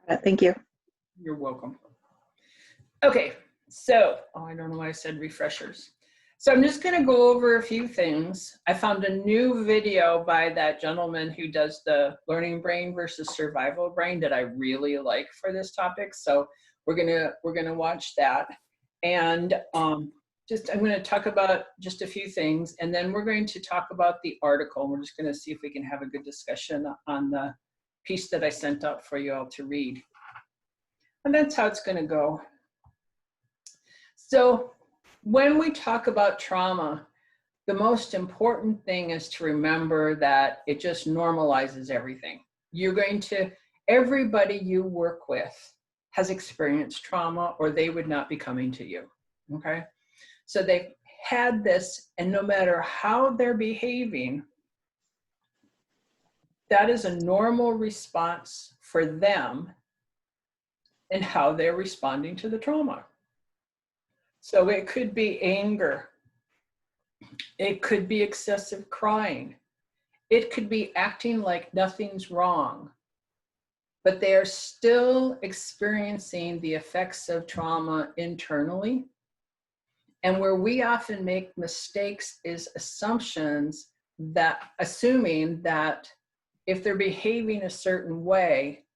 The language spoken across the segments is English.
Thank you. You're welcome. Okay, so, I don't know why I said refreshers. So I'm just gonna go over a few things. I found a new video by that gentleman who does the learning brain versus survival brain that I really like for this topic. So we're gonna watch that. And I'm gonna talk about just a few things, and then we're going to talk about the article. We're just gonna see if we can have a good discussion on the piece that I sent out for you all to read. And that's how it's gonna go. So when we talk about trauma, the most important thing is to remember that it just normalizes everything. Everybody you work with has experienced trauma, or they would not be coming to you, okay? So they've had this, and no matter how they're behaving, that is a normal response for them and how they're responding to the trauma. So it could be anger. It could be excessive crying. It could be acting like nothing's wrong, but they are still experiencing the effects of trauma internally. And where we often make mistakes is assuming that if they're behaving a certain way,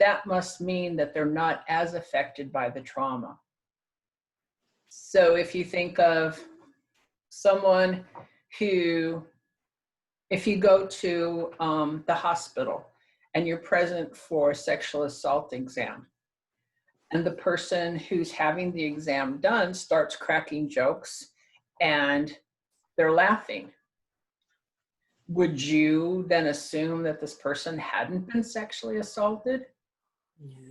that must mean that they're not as affected by the trauma. So if you think of someone who, if you go to the hospital and you're present for a sexual assault exam, and the person who's having the exam done starts cracking jokes and they're laughing, would you then assume that this person hadn't been sexually assaulted?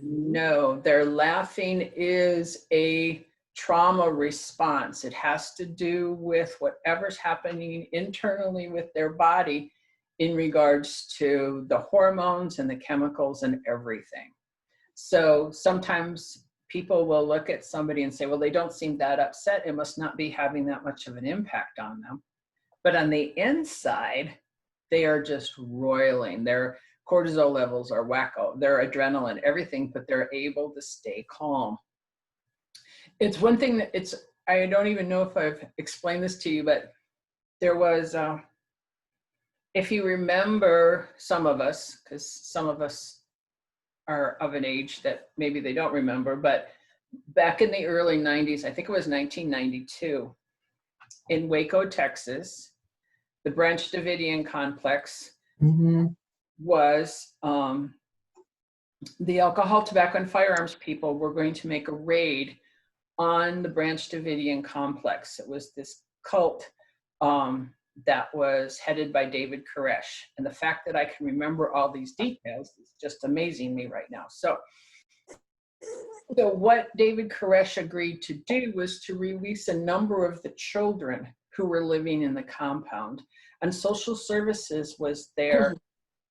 No, their laughing is a trauma response. It has to do with whatever's happening internally with their body in regards to the hormones and the chemicals and everything. So sometimes people will look at somebody and say, well, they don't seem that upset. It must not be having that much of an impact on them. But on the inside, they are just roiling. Their cortisol levels are wacko, their adrenaline, everything, but they're able to stay calm. It's one thing that I don't even know if I've explained this to you, but there was, if you remember, some of us, because some of us are of an age that maybe they don't remember, but back in the early 90s, I think it was 1992, in Waco, Texas, the Branch Davidian complex was, the alcohol, tobacco, and firearms people were going to make a raid on the Branch Davidian complex. It was this cult that was headed by David Koresh. And the fact that I can remember all these details is just amazing me right now. So what David Koresh agreed to do was to release a number of the children who were living in the compound. And social services was there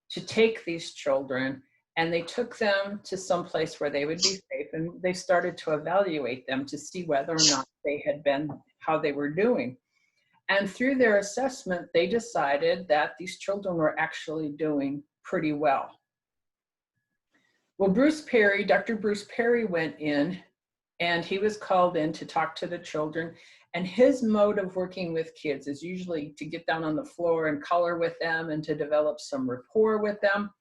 to take these children, and they took them to some place where they would be safe, and they started to evaluate them to see whether or not they had been, how they were doing. And through their assessment, they decided that these children were actually doing pretty well. Well, Dr. Bruce Perry went in, and he was called in to talk to the children. And his mode of working with kids is usually to get down on the floor and color with them and to develop some rapport with them.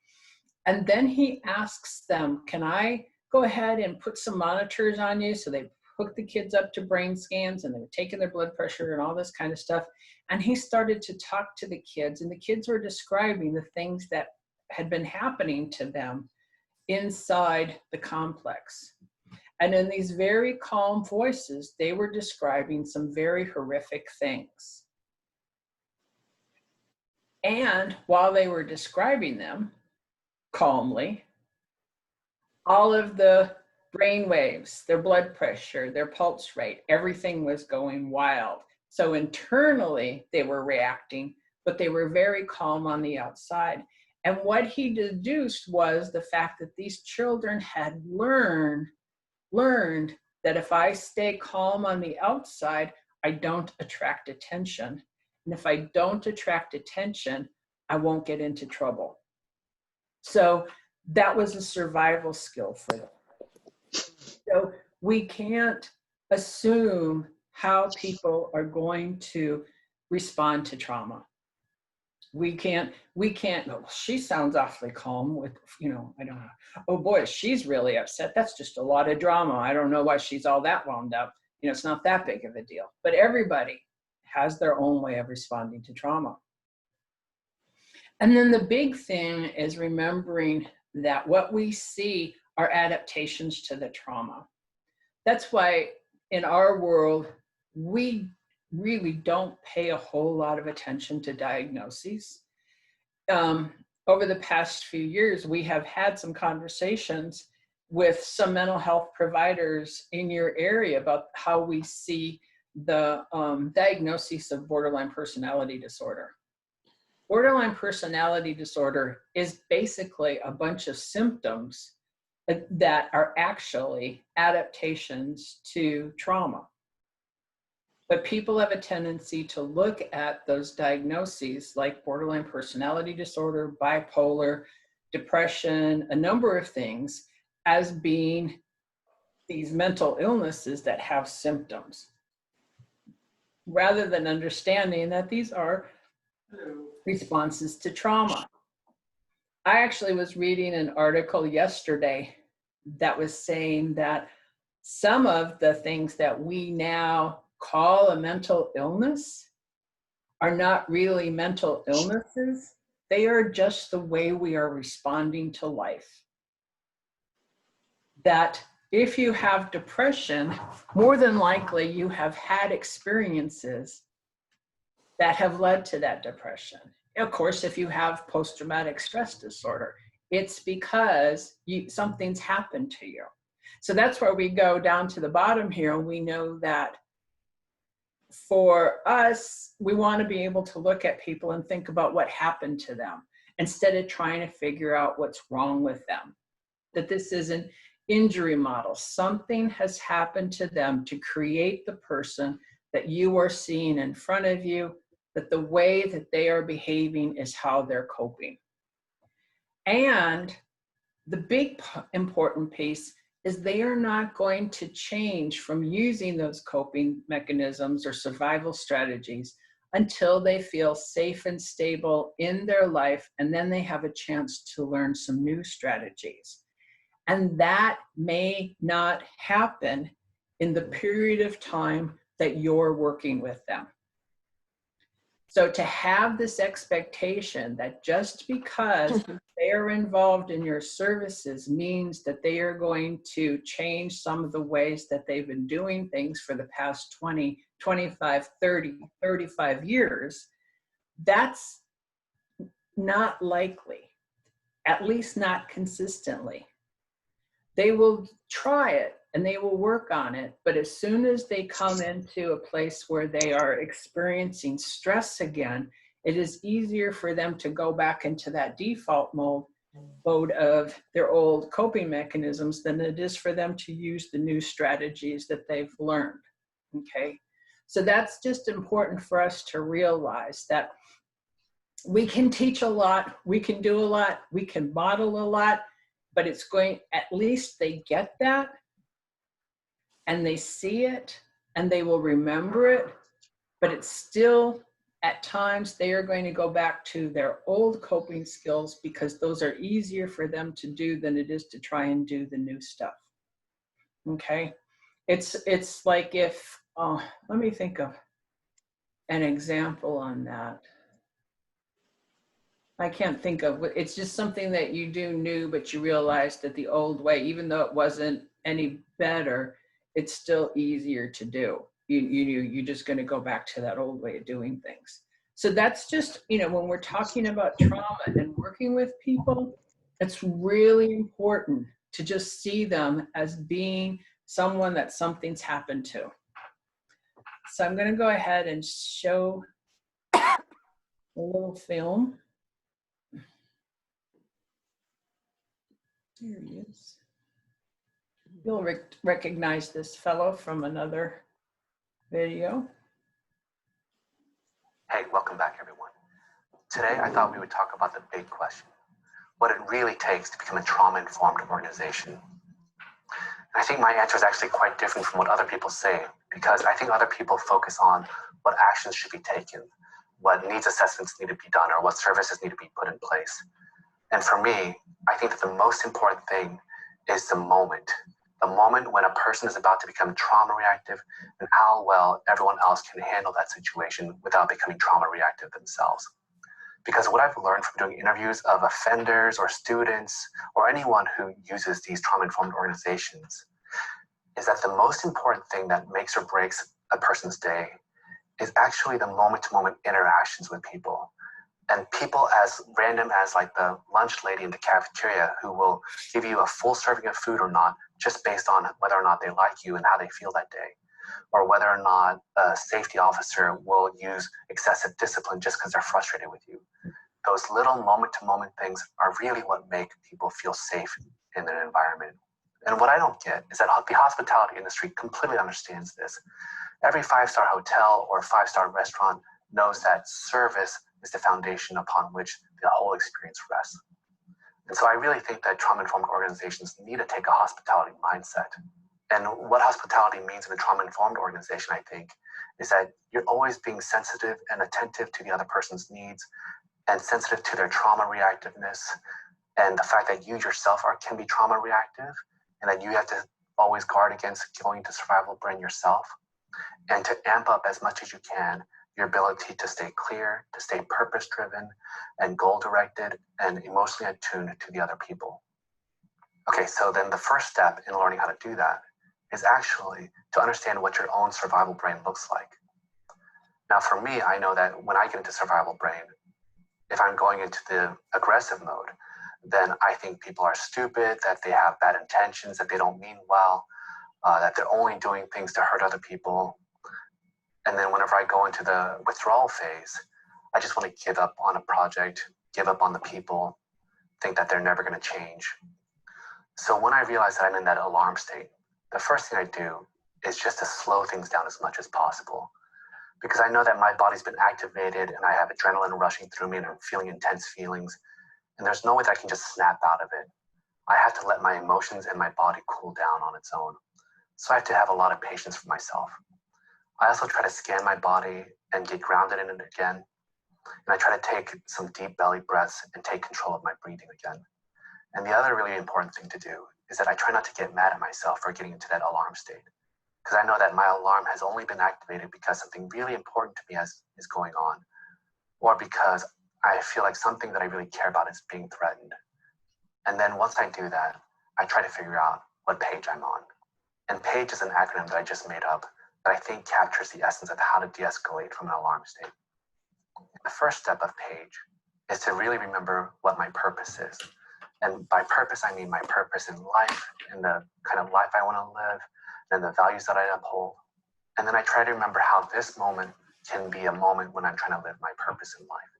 And then he asks them, can I go ahead and put some monitors on you? So they hooked the kids up to brain scans, and they were taking their blood pressure and all this kind of stuff. And he started to talk to the kids, and the kids were describing the things that had been happening to them inside the complex. And in these very calm voices, they were describing some very horrific things. And while they were describing them calmly, all of the brain waves, their blood pressure, their pulse rate, everything was going wild. So internally, they were reacting, but they were very calm on the outside. And what he deduced was the fact that these children had learned that if I stay calm on the outside, I don't attract attention. And if I don't attract attention, I won't get into trouble. So that was a survival skill for them. So we can't assume how people are going to respond to trauma. We can't, oh, she sounds awfully calm with, you know, I don't know. Oh boy, she's really upset. That's just a lot of drama. I don't know why she's all that wound up. You know, it's not that big of a deal. But everybody has their own way of responding to trauma. And then the big thing is remembering that what we see are adaptations to the trauma. That's why in our world, we really don't pay a whole lot of attention to diagnoses. Over the past few years, we have had some conversations with some mental health providers in your area about how we see the diagnosis of borderline personality disorder. Borderline personality disorder is basically a bunch of symptoms that are actually adaptations to trauma. But people have a tendency to look at those diagnoses like borderline personality disorder, bipolar, depression, a number of things as being these mental illnesses that have symptoms, rather than understanding that these are responses to trauma. I actually was reading an article yesterday that was saying that some of the things that we now call a mental illness are not really mental illnesses. They are just the way we are responding to life. That if you have depression, more than likely you have had experiences that have led to that depression. Of course, if you have post-traumatic stress disorder, it's because something's happened to you. So that's where we go down to the bottom here. We know that for us, we want to be able to look at people and think about what happened to them instead of trying to figure out what's wrong with them. That this is an injury model. Something has happened to them to create the person that you are seeing in front of you, that the way that they are behaving is how they're coping. And the big important piece is they are not going to change from using those coping mechanisms or survival strategies until they feel safe and stable in their life, and then they have a chance to learn some new strategies. And that may not happen in the period of time that you're working with them. So to have this expectation that just because they are involved in your services means that they are going to change some of the ways that they've been doing things for the past 20, 25, 30, 35 years, that's not likely, at least not consistently. They will try it and they will work on it, but as soon as they come into a place where they are experiencing stress again, it is easier for them to go back into that default mode of their old coping mechanisms than it is for them to use the new strategies that they've learned, okay? So that's just important for us to realize that we can teach a lot, we can do a lot, we can model a lot, but it's going, at least they get that and they see it and they will remember it, but it's still, at times, they are going to go back to their old coping skills because those are easier for them to do than it is to try and do the new stuff, okay? It's like if, let me think of an example on that. I can't think of, it's just something that you do new, but you realize that the old way, even though it wasn't any better, it's still easier to do. You're just going to go back to that old way of doing things. So that's just, you know, when we're talking about trauma and working with people, it's really important to just see them as being someone that something's happened to. So I'm going to go ahead and show a little film. Here he is. You'll recognize this fellow from another video. Hey, welcome back everyone. Today I thought we would talk about the big question. what it really takes to become a trauma-informed organization? And I think my answer is actually quite different from what other people say, because I think other people focus on what actions should be taken, what needs assessments need to be done, or what services need to be put in place. And for me, I think that the most important thing is the moment when a person is about to become trauma reactive, and how well everyone else can handle that situation without becoming trauma reactive themselves. Because what I've learned from doing interviews of offenders or students or anyone who uses these trauma-informed organizations is that the most important thing that makes or breaks a person's day is actually the moment-to-moment interactions with people. And people as random as like the lunch lady in the cafeteria who will give you a full serving of food or not, just based on whether or not they like you and how they feel that day. Or whether or not a safety officer will use excessive discipline just because they're frustrated with you. Those little moment-to-moment things are really what make people feel safe in their environment. And what I don't get is that the hospitality industry completely understands this. Every five-star hotel or five-star restaurant knows that service is the foundation upon which the whole experience rests. And so I really think that trauma-informed organizations need to take a hospitality mindset. And what hospitality means in a trauma-informed organization, I think, is that you're always being sensitive and attentive to the other person's needs and sensitive to their trauma reactiveness and the fact that you yourself can be trauma reactive and that you have to always guard against going to survival brain yourself, and to amp up as much as you can your ability to stay clear, to stay purpose-driven and goal-directed and emotionally attuned to the other people. Okay, so then the first step in learning how to do that is actually to understand what your own survival brain looks like. Now for me, I know that when I get into survival brain, if I'm going into the aggressive mode, then I think people are stupid, that they have bad intentions, that they don't mean well, that they're only doing things to hurt other people. And then whenever I go into the withdrawal phase, I just want to give up on a project, give up on the people, think that they're never going to change. So when I realize that I'm in that alarm state, the first thing I do is just to slow things down as much as possible. Because I know that my body's been activated and I have adrenaline rushing through me and I'm feeling intense feelings. And there's no way that I can just snap out of it. I have to let my emotions and my body cool down on its own. So I have to have a lot of patience for myself. I also try to scan my body and get grounded in it again. And I try to take some deep belly breaths and take control of my breathing again. And the other really important thing to do is that I try not to get mad at myself for getting into that alarm state. Because I know that my alarm has only been activated because something really important to me is going on. Or because I feel like something that I really care about is being threatened. And then once I do that, I try to figure out what page I'm on. And PAGE is an acronym that I just made up that I think captures the essence of how to de-escalate from an alarm state. The first step of PAGE is to really remember what my purpose is. And by purpose, I mean my purpose in life, and the kind of life I want to live, and the values that I uphold. And then I try to remember how this moment can be a moment when I'm trying to live my purpose in life.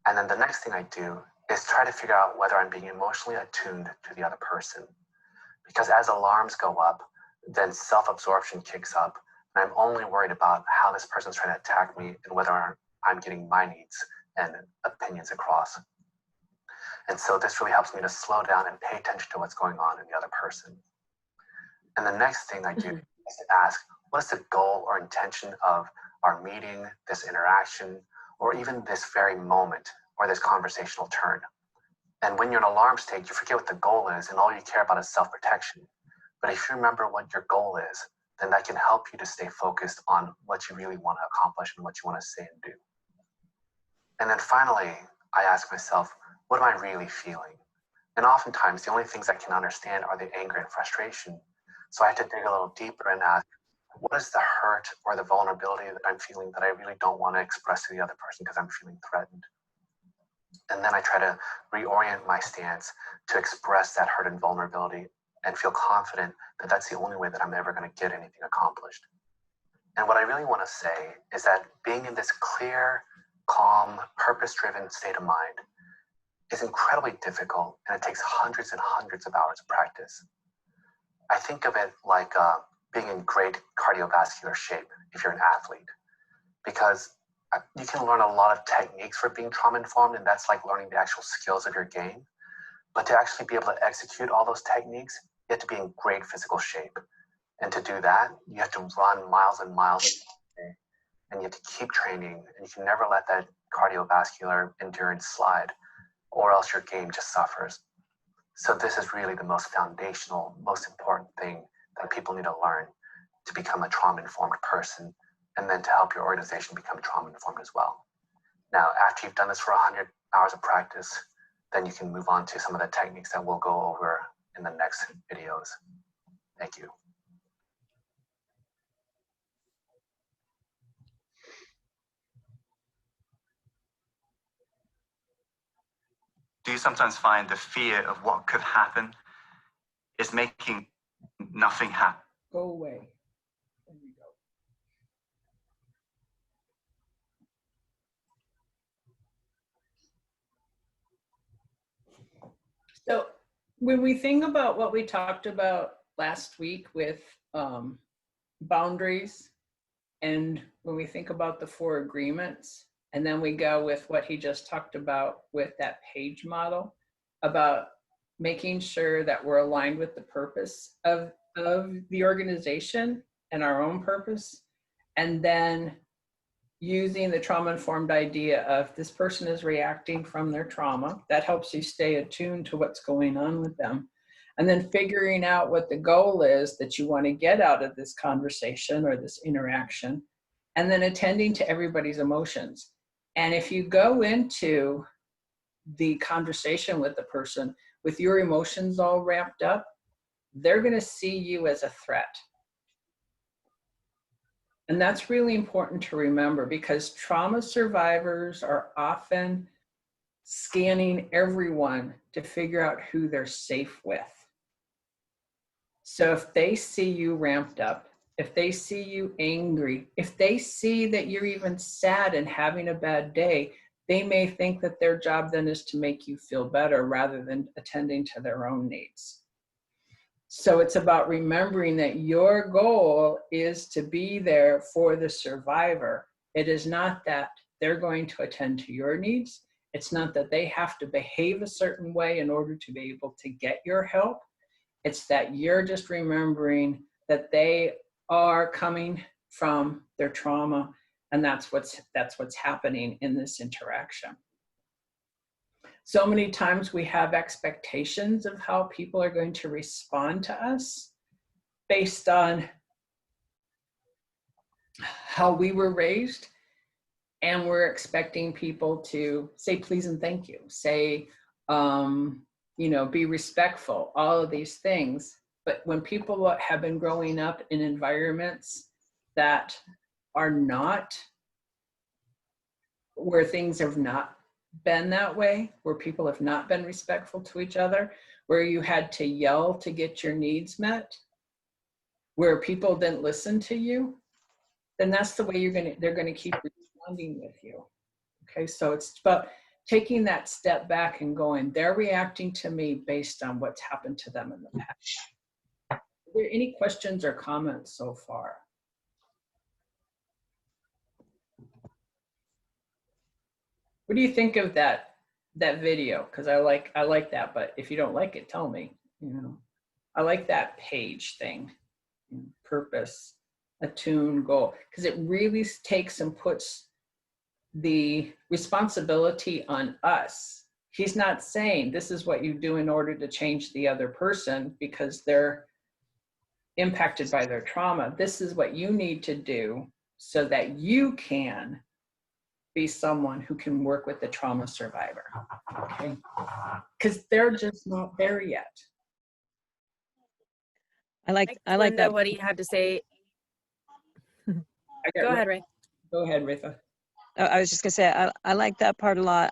And then the next thing I do is try to figure out whether I'm being emotionally attuned to the other person. Because as alarms go up, then self-absorption kicks up, and I'm only worried about how this person's trying to attack me and whether I'm getting my needs and opinions across. And so this really helps me to slow down and pay attention to what's going on in the other person. And the next thing I do is to ask, what is the goal or intention of our meeting, this interaction, or even this very moment or this conversational turn? And when you're in an alarm state, you forget what the goal is, and all you care about is self-protection. But if you remember what your goal is, then that can help you to stay focused on what you really want to accomplish and what you want to say and do. And then finally, I ask myself, what am I really feeling? And oftentimes, the only things I can understand are the anger and frustration. So I have to dig a little deeper and ask, what is the hurt or the vulnerability that I'm feeling that I really don't want to express to the other person because I'm feeling threatened? And then I try to reorient my stance to express that hurt and vulnerability and feel confident that that's the only way that I'm ever going to get anything accomplished. And what I really want to say is that being in this clear, calm, purpose-driven state of mind is incredibly difficult, and it takes hundreds and hundreds of hours of practice. I think of it like being in great cardiovascular shape if you're an athlete, because you can learn a lot of techniques for being trauma-informed, and that's like learning the actual skills of your game. But to actually be able to execute all those techniques, you have to be in great physical shape. And to do that, you have to run miles and miles a day, and you have to keep training, and you can never let that cardiovascular endurance slide, or else your game just suffers. So this is really the most foundational, most important thing that people need to learn to become a trauma-informed person, and then to help your organization become trauma-informed as well. Now, after you've done this for 100 hours of practice, then you can move on to some of the techniques that we'll go over in the next videos. Thank you. Do you sometimes find the fear of what could happen is making nothing happen? Go away. There we go. So when we think about what we talked about last week with boundaries, and when we think about the 4 agreements, and then we go with what he just talked about with that page model about making sure that we're aligned with the purpose of the organization and our own purpose, and then using the trauma-informed idea of this person is reacting from their trauma. That helps you stay attuned to what's going on with them. And then figuring out what the goal is that you want to get out of this conversation or this interaction, and then attending to everybody's emotions. And if you go into the conversation with the person with your emotions all wrapped up, they're going to see you as a threat. And that's really important to remember, because trauma survivors are often scanning everyone to figure out who they're safe with. So if they see you ramped up, if they see you angry, if they see that you're even sad and having a bad day, they may think that their job then is to make you feel better rather than attending to their own needs. So it's about remembering that your goal is to be there for the survivor. It is not that they're going to attend to your needs. It's not that they have to behave a certain way in order to be able to get your help. It's that you're just remembering that they are coming from their trauma, and that's what's happening in this interaction. So many times we have expectations of how people are going to respond to us based on how we were raised, and we're expecting people to say please and thank you, say, be respectful, all of these things. But when people have been growing up in environments that are not, where things have not been that way, where people have not been respectful to each other, where you had to yell to get your needs met, where people didn't listen to you, then that's the way they're gonna keep responding with you. Okay, so it's about taking that step back and going, they're reacting to me based on what's happened to them in the past. Are there any questions or comments so far? What do you think of that video? Because I like that, but if you don't like it, tell me. I like that page thing, purpose, attune, goal, because it really takes and puts the responsibility on us. He's not saying this is what you do in order to change the other person because they're impacted by their trauma. This is what you need to do so that you can be someone who can work with the trauma survivor, okay? Because they're just not there yet. I like that. What he had to say. Go ahead, Ray. Go ahead, Ritha. I was just gonna say I like that part a lot.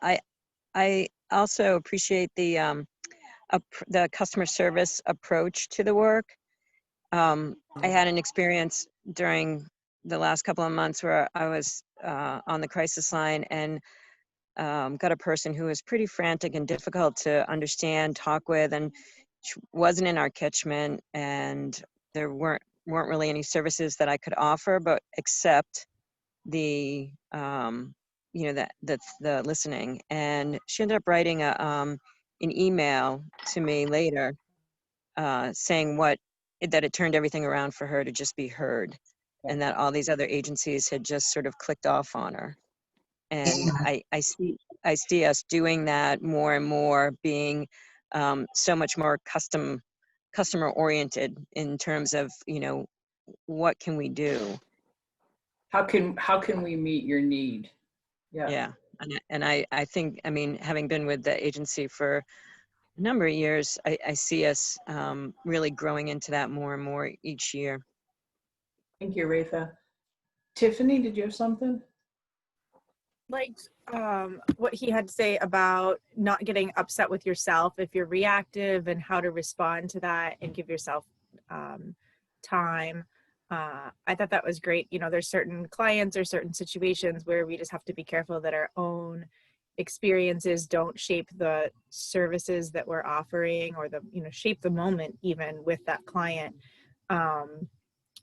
I also appreciate the customer service approach to the work. I had an experience during the last couple of months where I was on the crisis line and got a person who was pretty frantic and difficult to understand, talk with, and she wasn't in our catchment, and there weren't really any services that I could offer, but except the that's the listening, and she ended up writing an email to me later saying that it turned everything around for her to just be heard, and that all these other agencies had just sort of clicked off on her. And I see us doing that more and more, being so much more customer oriented in terms of, what can we do? How can we meet your need? Yeah. And I think, having been with the agency for a number of years, I see us really growing into that more and more each year. Thank you, Retha. Tiffany, did you have something? Liked what he had to say about not getting upset with yourself if you're reactive, and how to respond to that and give yourself time. I thought that was great. There's certain clients or certain situations where we just have to be careful that our own experiences don't shape the services that we're offering, or shape the moment even with that client,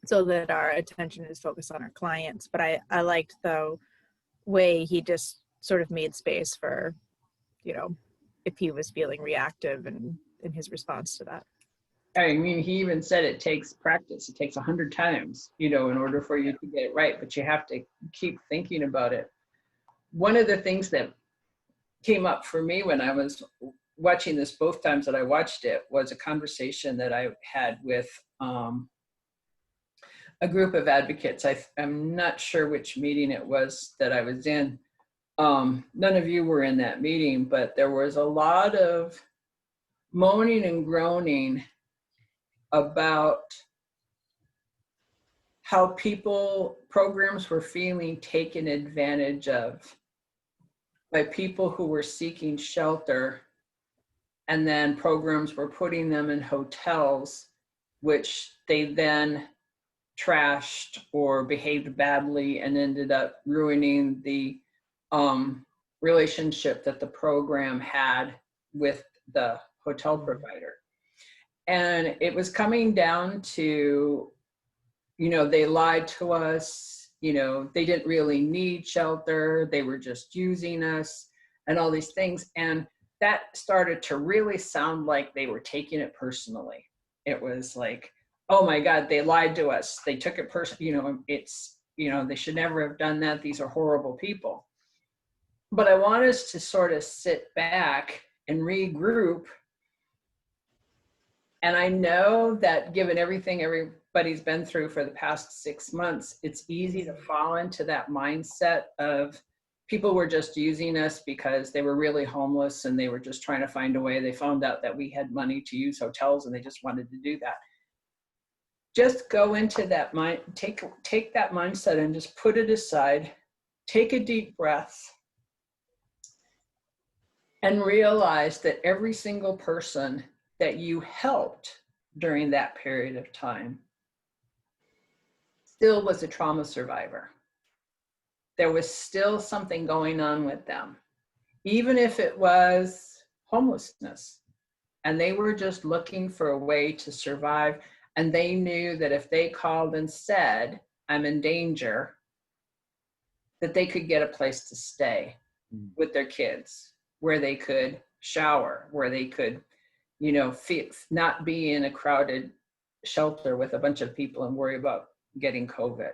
so that our attention is focused on our clients. But I liked the way he just sort of made space for, if he was feeling reactive, and in his response to that. He even said it takes practice. It takes 100 times, in order for you to get it right, but you have to keep thinking about it. One of the things that came up for me when I was watching this, both times that I watched it, was a conversation that I had with a group of advocates. I'm not sure which meeting it was that I was in. None of you were in that meeting, but there was a lot of moaning and groaning about how programs were feeling taken advantage of by people who were seeking shelter, and then programs were putting them in hotels, which they then trashed or behaved badly and ended up ruining the relationship that the program had with the hotel provider. And it was coming down to, they lied to us, they didn't really need shelter, they were just using us and all these things. And that started to really sound like they were taking it personally. It was like, oh my God, they lied to us. They took it personally, they should never have done that. These are horrible people. But I want us to sort of sit back and regroup. And I know that given everything everybody's been through for the past 6 months, it's easy to fall into that mindset of people were just using us because they were really homeless and they were just trying to find a way. They found out that we had money to use hotels and they just wanted to do that. Just go into that mind, take that mindset and just put it aside, take a deep breath, and realize that every single person that you helped during that period of time still was a trauma survivor. There was still something going on with them, even if it was homelessness, and they were just looking for a way to survive. And they knew that if they called and said, I'm in danger, that they could get a place to stay with their kids, where they could shower, where they could, not be in a crowded shelter with a bunch of people and worry about getting COVID.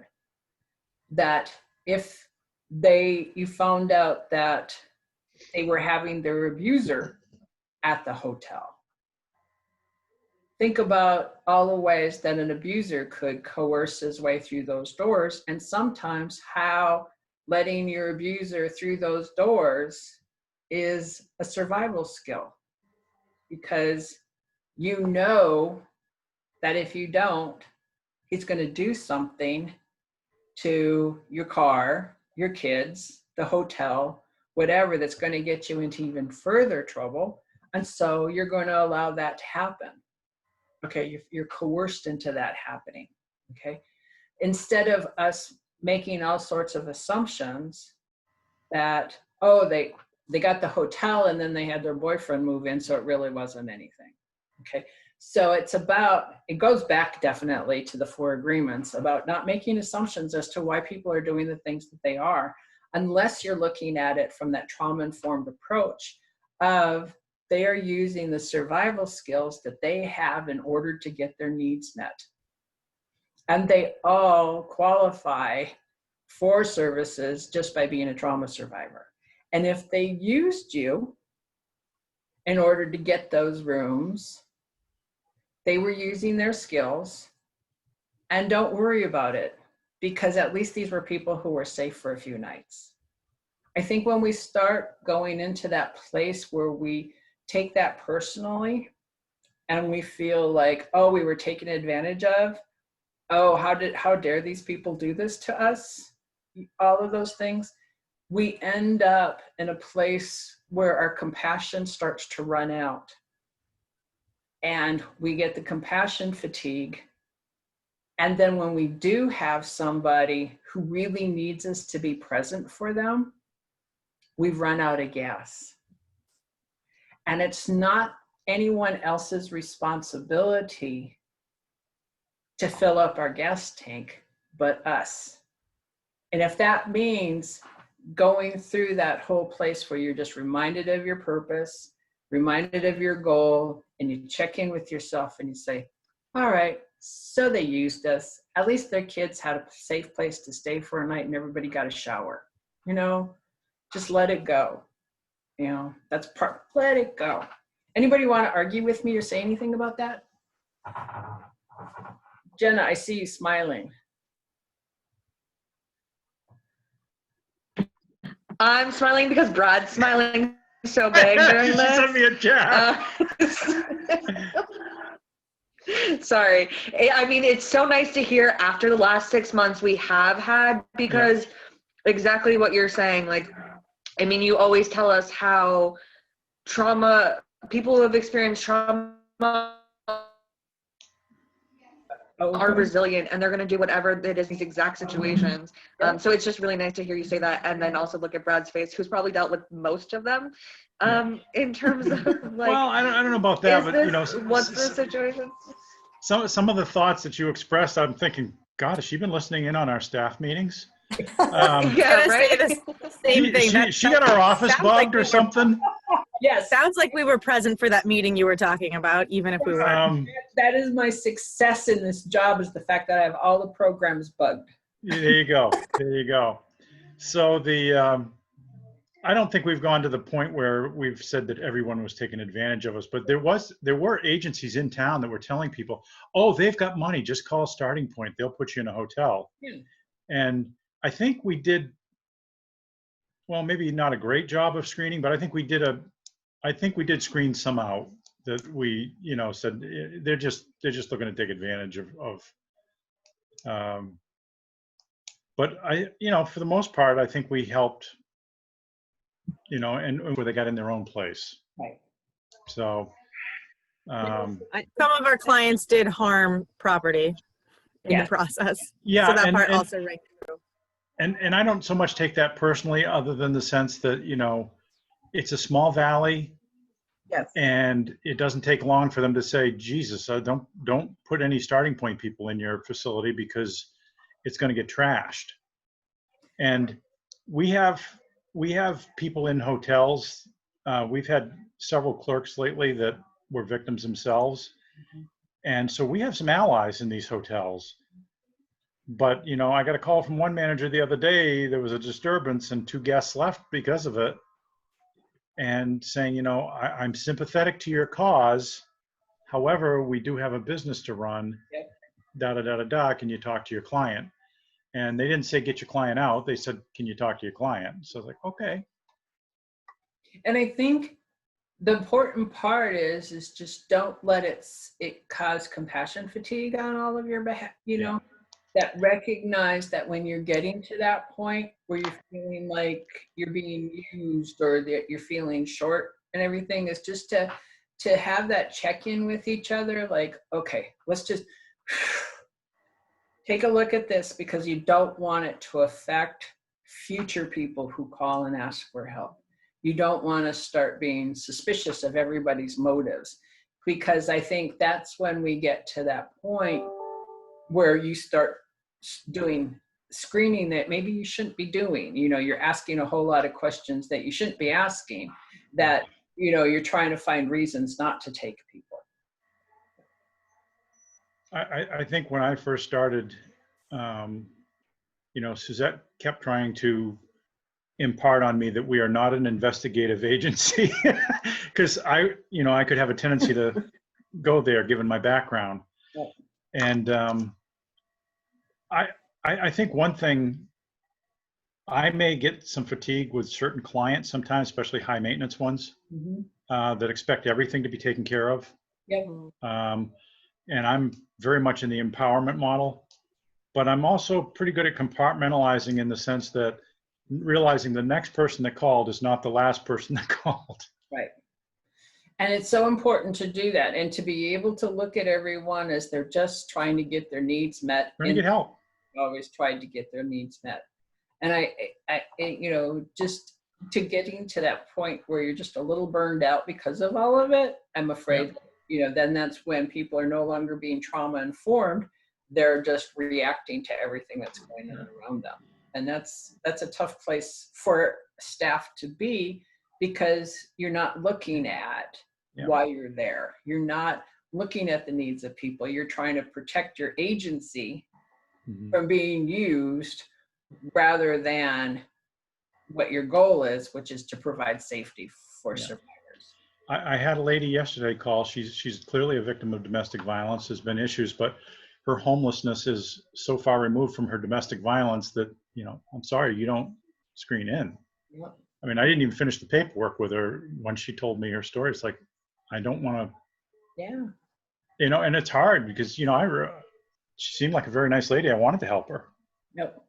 That if you found out that they were having their abuser at the hotel, think about all the ways that an abuser could coerce his way through those doors, and sometimes how letting your abuser through those doors is a survival skill, because you know that if you don't, he's going to do something to your car, your kids, the hotel, whatever, that's going to get you into even further trouble. And so you're going to allow that to happen. Okay, you're coerced into that happening, okay? Instead of us making all sorts of assumptions that, oh, they got the hotel and then they had their boyfriend move in, so it really wasn't anything, okay? So it goes back definitely to the 4 agreements about not making assumptions as to why people are doing the things that they are, unless you're looking at it from that trauma-informed approach of they are using the survival skills that they have in order to get their needs met. And they all qualify for services just by being a trauma survivor. And if they used you in order to get those rooms, they were using their skills, and don't worry about it, because at least these were people who were safe for a few nights. I think when we start going into that place where we take that personally and we feel like, oh, we were taken advantage of, oh, how dare these people do this to us, all of those things, we end up in a place where our compassion starts to run out. And we get the compassion fatigue. And then when we do have somebody who really needs us to be present for them, we've run out of gas. And it's not anyone else's responsibility to fill up our gas tank, but us. And if that means going through that whole place where you're just reminded of your purpose, reminded of your goal, and you check in with yourself and you say, all right, so they used us. At least their kids had a safe place to stay for a night and everybody got a shower. You know, just let it go. You know, that's part, let it go. Anybody want to argue with me or say anything about that? Jenna, I see you smiling. I'm smiling because Brad's smiling so big during this. She sent me a chat. Sorry. I mean, it's so nice to hear after the last 6 months we have had, because exactly what you're saying, like, I mean, you always tell us how people who have experienced trauma are resilient and they're going to do whatever it is in these exact situations. So it's just really nice to hear you say that, and then also look at Brad's face, who's probably dealt with most of them, in terms of like. Well, I don't know about that, but you know, what's the situation? Some of the thoughts that you expressed, I'm thinking, God, has she been listening in on our staff meetings? Yeah, right. Same thing. She got our office bugged or something. Yes. Sounds like we were present for that meeting you were talking about, even if we weren't. That is my success in this job, is the fact that I have all the programs bugged. There you go. There you go. So I don't think we've gone to the point where we've said that everyone was taking advantage of us, but there were agencies in town that were telling people, oh, they've got money, just call Starting Point, they'll put you in a hotel. And I think we did, well, maybe not a great job of screening, but I think we did screen some out that we, you know, said they're just looking to take advantage of but you know, for the most part, I think we helped, you know, and where they got in their own place. Right. So Some of our clients did harm property in the process. Yeah. So that part also rang true. And I don't so much take that personally, other than the sense that, you know, it's a small valley. Yes. And it doesn't take long for them to say, Jesus, don't put any Starting Point people in your facility because it's going to get trashed. And we have people in hotels. We've had several clerks lately that were victims themselves. And so we have some allies in these hotels. But, you know, I got a call from one manager the other day. There was a disturbance and 2 guests left because of it. And saying, you know, I'm sympathetic to your cause. However, we do have a business to run. Can you talk to your client? And they didn't say, get your client out. They said, can you talk to your client? So I was like, okay. And I think the important part is just don't let it cause compassion fatigue on all of your behalf, you know, that recognize that when you're getting to that point where you're feeling like you're being used or that you're feeling short and everything, is just to have that check-in with each other. Like, okay, let's just take a look at this, because you don't want it to affect future people who call and ask for help. You don't want to start being suspicious of everybody's motives. because I think that's when we get to that point where you start doing screening that maybe you shouldn't be doing. You know, you're asking a whole lot of questions that you shouldn't be asking, that, you know, you're trying to find reasons not to take people. I think when I first started, you know, Suzette kept trying to impart on me that we are not an investigative agency, because you know, I could have a tendency to go there given my background. And I think one thing, I may get some fatigue with certain clients sometimes, especially high maintenance ones, that expect everything to be taken care of. Yep. And I'm very much in the empowerment model, but I'm also pretty good at compartmentalizing in the sense that realizing the next person that called is not the last person that called. Right. And it's so important to do that and to be able to look at everyone as they're just trying to get their needs met. Trying to get help. Always tried to get their needs met. And I, you know, just to getting to that point where you're just a little burned out because of all of it, I'm afraid, you know, then that's when people are no longer being trauma informed. They're just reacting to everything that's going on around them. And that's a tough place for staff to be, because you're not looking at why you're there. You're not looking at the needs of people. You're trying to protect your agency from being used rather than what your goal is, which is to provide safety for survivors. I had a lady yesterday call. She's clearly a victim of domestic violence. There's been issues, but her homelessness is so far removed from her domestic violence that, you know, I'm sorry, you don't screen in. Yep. I mean, I didn't even finish the paperwork with her when she told me her story. It's like, I don't want to, you know, and it's hard because, you know, she seemed like a very nice lady. I wanted to help her. Yep.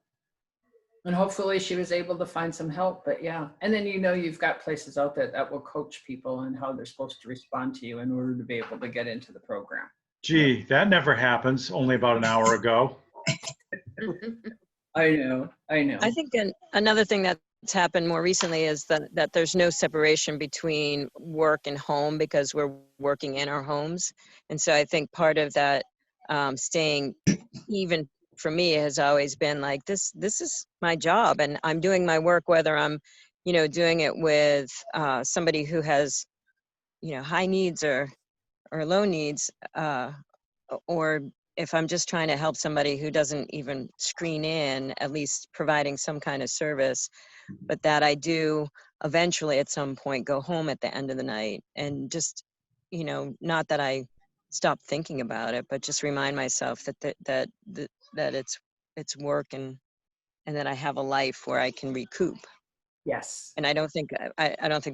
And hopefully she was able to find some help, but yeah. And then, you know, you've got places out there that will coach people on how they're supposed to respond to you in order to be able to get into the program. Gee, that never happens. Only about an hour ago. I know. I think another thing that's happened more recently is that there's no separation between work and home because we're working in our homes. And so I think part of that staying even for me has always been like, this is my job and I'm doing my work, whether I'm, you know, doing it with somebody who has, you know, high needs or low needs, or if I'm just trying to help somebody who doesn't even screen in, at least providing some kind of service, but that I do eventually at some point go home at the end of the night and just, you know, not that I stop thinking about it, but just remind myself that it's work and that I have a life where I can recoup. Yes. And I don't think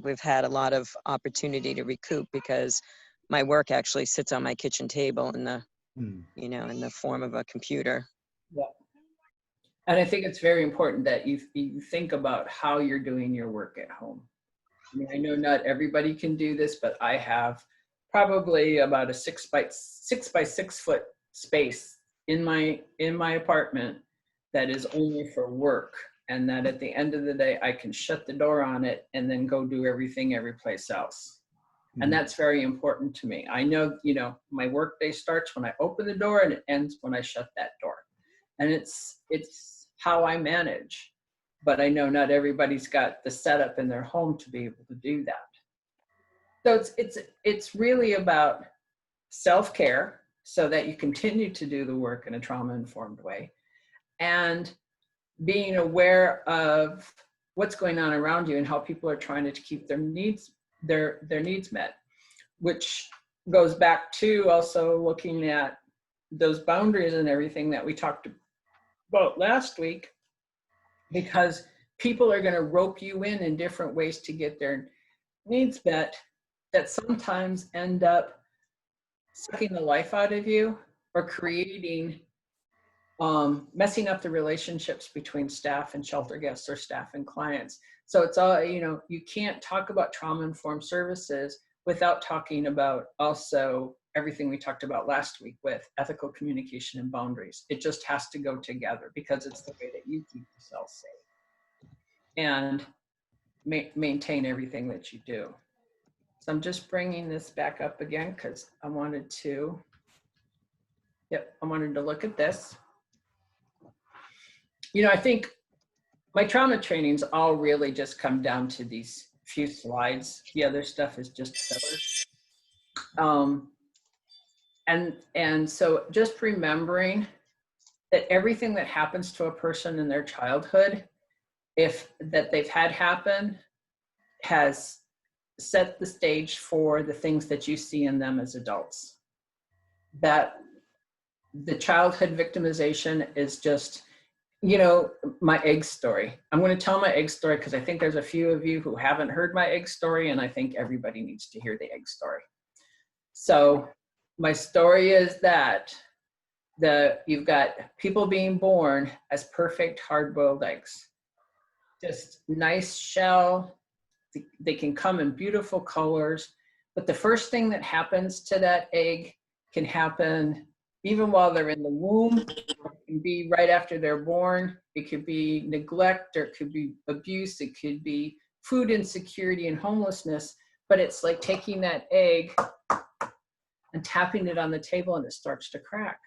we've had a lot of opportunity to recoup because my work actually sits on my kitchen table in the, you know, in the form of a computer. Yeah. And I think it's very important that you think about how you're doing your work at home. I mean, I know not everybody can do this, but I have probably about a 6 by 6 foot space in my apartment that is only for work. And that at the end of the day, I can shut the door on it and then go do everything every place else. And that's very important to me. I know, you know, my work day starts when I open the door and it ends when I shut that door. And it's how I manage. But I know not everybody's got the setup in their home to be able to do that. So it's really about self-care so that you continue to do the work in a trauma-informed way, and being aware of what's going on around you and how people are trying to keep their needs met, which goes back to also looking at those boundaries and everything that we talked about last week, because people are going to rope you in different ways to get their needs met that sometimes end up sucking the life out of you or creating messing up the relationships between staff and shelter guests or staff and clients. So it's all, you know, you can't talk about trauma-informed services without talking about also everything we talked about last week with ethical communication and boundaries. It just has to go together because it's the way that you keep yourself safe and maintain everything that you do. So I'm just bringing this back up again because I wanted to, I wanted to look at this. You know, I think my trauma trainings all really just come down to these few slides. The other stuff is just filler. And so just remembering that everything that happens to a person in their childhood, that they've had happen, has set the stage for the things that you see in them as adults. That the childhood victimization is just, you know, my egg story. I'm going to tell my egg story because I think there's a few of you who haven't heard my egg story, and I think everybody needs to hear the egg story. So my story is that you've got people being born as perfect hard-boiled eggs. Just nice shell. They can come in beautiful colors, but the first thing that happens to that egg can happen even while they're in the womb. It can be right after they're born. It could be neglect, or it could be abuse. It could be food insecurity and homelessness, but it's like taking that egg and tapping it on the table and it starts to crack.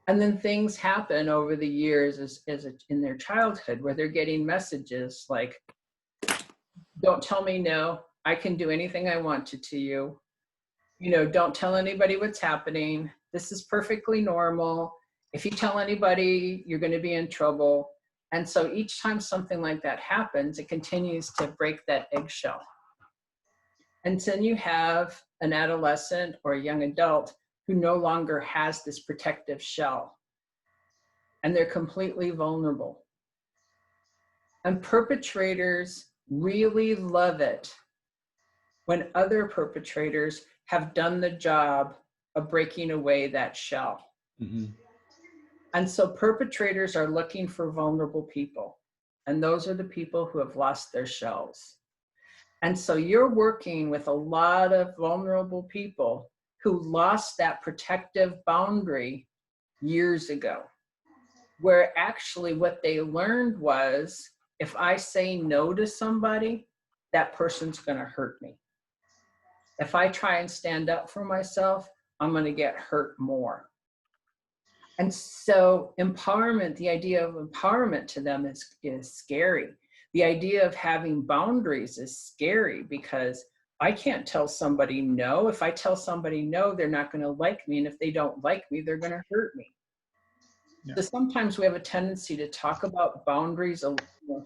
And then things happen over the years as in their childhood where they're getting messages like, don't tell me no, I can do anything I want to you. You know, don't tell anybody what's happening. This is perfectly normal. If you tell anybody, you're going to be in trouble. And so each time something like that happens, it continues to break that eggshell. And then you have an adolescent or a young adult who no longer has this protective shell. And they're completely vulnerable. And perpetrators really love it when other perpetrators have done the job of breaking away that shell. Mm-hmm. And so perpetrators are looking for vulnerable people. And those are the people who have lost their shells. And so you're working with a lot of vulnerable people who lost that protective boundary years ago, where actually what they learned was, if I say no to somebody, that person's going to hurt me. If I try and stand up for myself, I'm going to get hurt more. And so empowerment, the idea of empowerment to them is scary. The idea of having boundaries is scary because I can't tell somebody no. If I tell somebody no, they're not going to like me. And if they don't like me, they're going to hurt me. Yeah. So sometimes we have a tendency to talk about boundaries,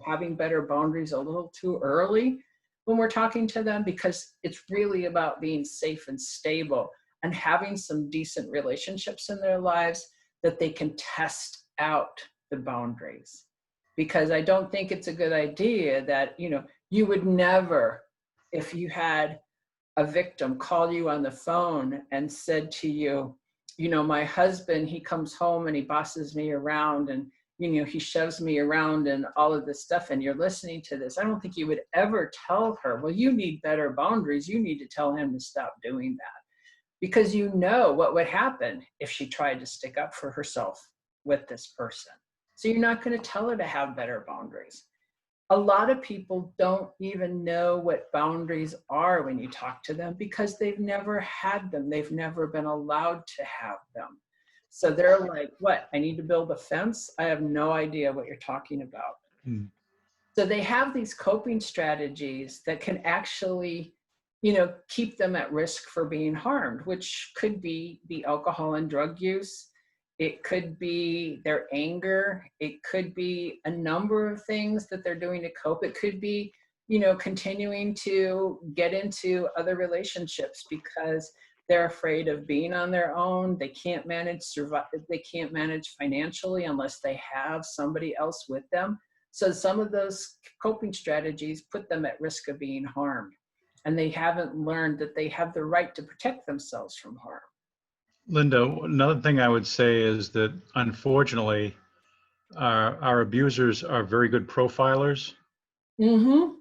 having better boundaries a little too early when we're talking to them, because it's really about being safe and stable and having some decent relationships in their lives that they can test out the boundaries. Because I don't think it's a good idea that, you know, you would never, if you had a victim call you on the phone and said to you, you know, my husband, he comes home and he bosses me around and, you know, he shoves me around and all of this stuff, and you're listening to this. I don't think you would ever tell her, well, you need better boundaries. You need to tell him to stop doing that. Because you know what would happen if she tried to stick up for herself with this person. So you're not going to tell her to have better boundaries. A lot of people don't even know what boundaries are when you talk to them because they've never had them. They've never been allowed to have them. So they're like, what? I need to build a fence? I have no idea what you're talking about. Mm. So they have these coping strategies that can actually, you know, keep them at risk for being harmed, which could be the alcohol and drug use. It could be their anger. It could be a number of things that they're doing to cope. It could be, you know, continuing to get into other relationships because they're afraid of being on their own. They can't manage they can't manage financially unless they have somebody else with them. So some of those coping strategies put them at risk of being harmed. And they haven't learned that they have the right to protect themselves from harm. Linda, another thing I would say is that unfortunately, our abusers are very good profilers. Mm-hmm.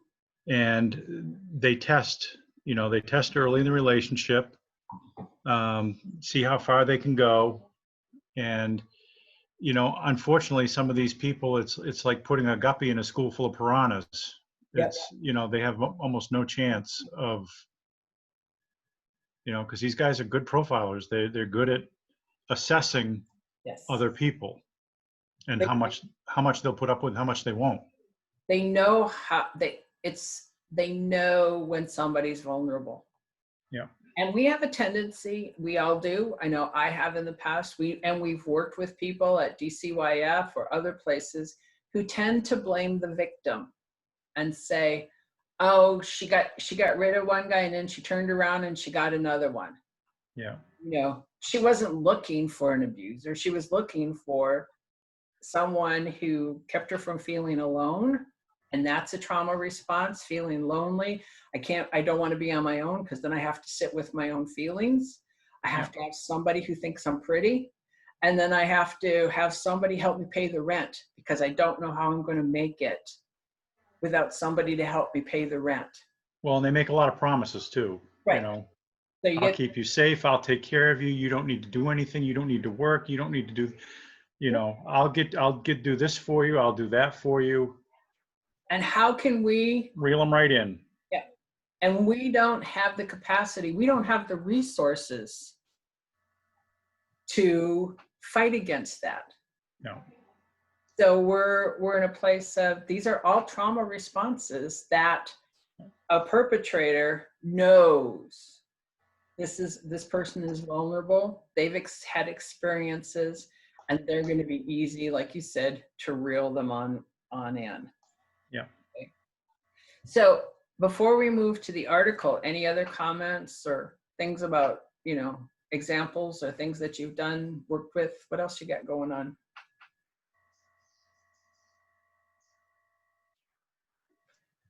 And they test early in the relationship, see how far they can go. And, you know, unfortunately, some of these people, it's like putting a guppy in a school full of piranhas. It's, you know, they have almost no chance of you know, because these guys are good profilers. They're good at assessing Yes. other people and They- how much they'll put up with, how much they won't. They know they know when somebody's vulnerable. Yeah. And we have a tendency, we all do, I know I have in the past, we've worked with people at DCYF or other places who tend to blame the victim and say, oh, she got rid of one guy and then she turned around and she got another one. Yeah. You know, she wasn't looking for an abuser. She was looking for someone who kept her from feeling alone. And that's a trauma response, feeling lonely. I don't want to be on my own because then I have to sit with my own feelings. I have to have somebody who thinks I'm pretty. And then I have to have somebody help me pay the rent because I don't know how I'm going to make it without somebody to help me pay the rent. Well, and they make a lot of promises too. Right. You know, So you I'll get, keep you safe. I'll take care of you. You don't need to do anything. You don't need to work. You don't need to do, you know, I'll do this for you. I'll do that for you. and how can we, Reel them right in. and we don't have the capacity, we don't have the resources to fight against that. No. So we're in a place of, these are all trauma responses that a perpetrator knows this person is vulnerable. They've had experiences and they're going to be easy, like you said, to reel them on in. Yeah. Okay. So before we move to the article, any other comments or things about, you know, examples or things that you've done, worked with? What else you got going on?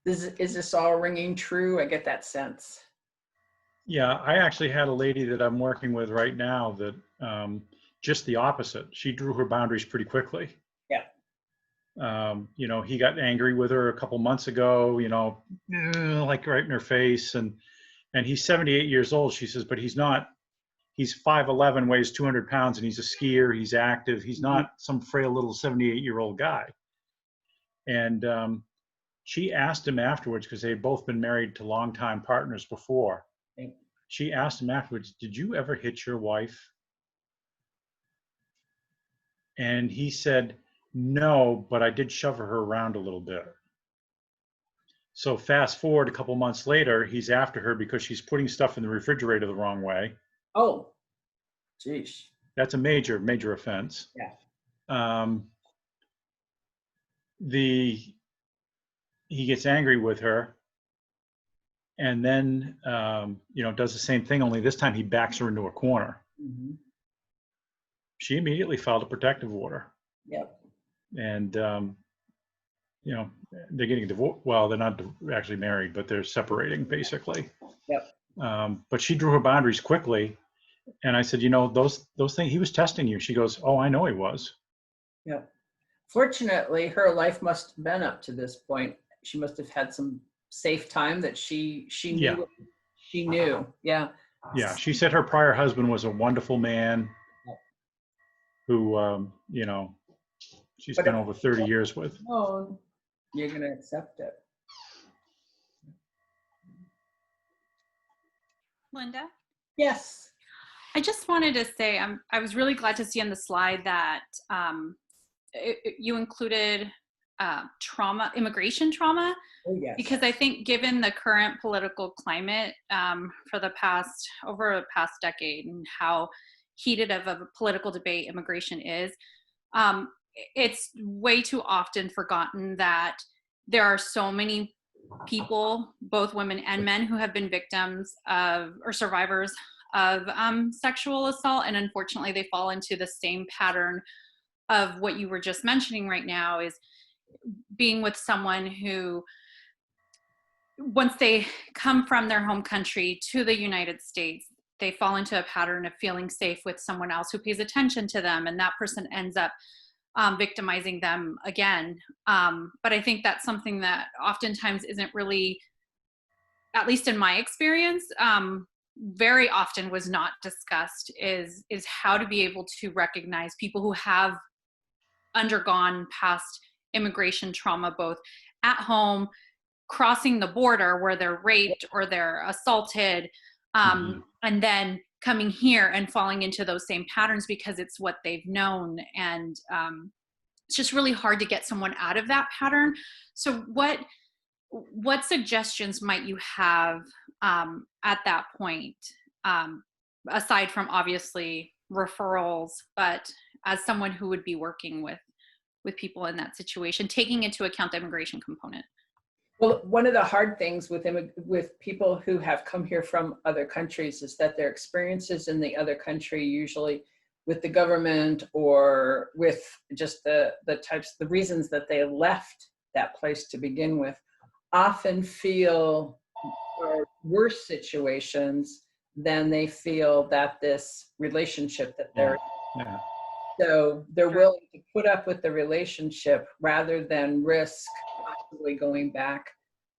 Is this all ringing true? I get that sense. Yeah, I actually had a lady that I'm working with right now that just the opposite. She drew her boundaries pretty quickly. Yeah. You know, he got angry with her a couple months ago, you know, like right in her face. And he's 78 years old. She says, but he's 5'11", weighs 200 pounds, and he's a skier. He's active. He's not some frail little 78-year-old guy. And she asked him afterwards, because they'd both been married to longtime partners before. She asked him afterwards, did you ever hit your wife? And he said, no, but I did shove her around a little bit. So fast forward a couple months later, he's after her because she's putting stuff in the refrigerator the wrong way. Oh, geez. That's a major, major offense. Yeah. He gets angry with her and then, you know, does the same thing, only this time he backs her into a corner. Mm-hmm. She immediately filed a protective order. Yep. And, you know, they're getting divorced. Well, they're not actually married, but they're separating basically. Yep. But she drew her boundaries quickly. And I said, you know, those things, he was testing you. She goes, oh, I know he was. Yep. Fortunately, her life must have been up to this point. She must have had some safe time that she knew. Yeah. She knew. Yeah. Yeah. She said her prior husband was a wonderful man who, you know, she spent over 30 years with. Oh, you're going to accept it. Linda? Yes. I just wanted to say I was really glad to see on the slide that you included immigration trauma, Oh, yes. because I think given the current political climate for over the past decade and how heated of a political debate immigration is, it's way too often forgotten that there are so many people, both women and men, who have been victims of or survivors of sexual assault, and unfortunately they fall into the same pattern of what you were just mentioning right now, is being with someone who, once they come from their home country to the United States, they fall into a pattern of feeling safe with someone else who pays attention to them, and that person ends up victimizing them again. But I think that's something that oftentimes isn't really, at least in my experience, very often was not discussed, is how to be able to recognize people who have undergone past immigration trauma, both at home, crossing the border where they're raped or they're assaulted, and then coming here and falling into those same patterns because it's what they've known. And it's just really hard to get someone out of that pattern. So what suggestions might you have at that point, aside from obviously referrals, but as someone who would be working with people in that situation, taking into account the immigration component? Well, one of the hard things with people who have come here from other countries is that their experiences in the other country, usually with the government or with just the reasons that they left that place to begin with, often feel are worse situations than they feel that this relationship that they're in. Yeah. So they're willing to put up with the relationship rather than risk possibly going back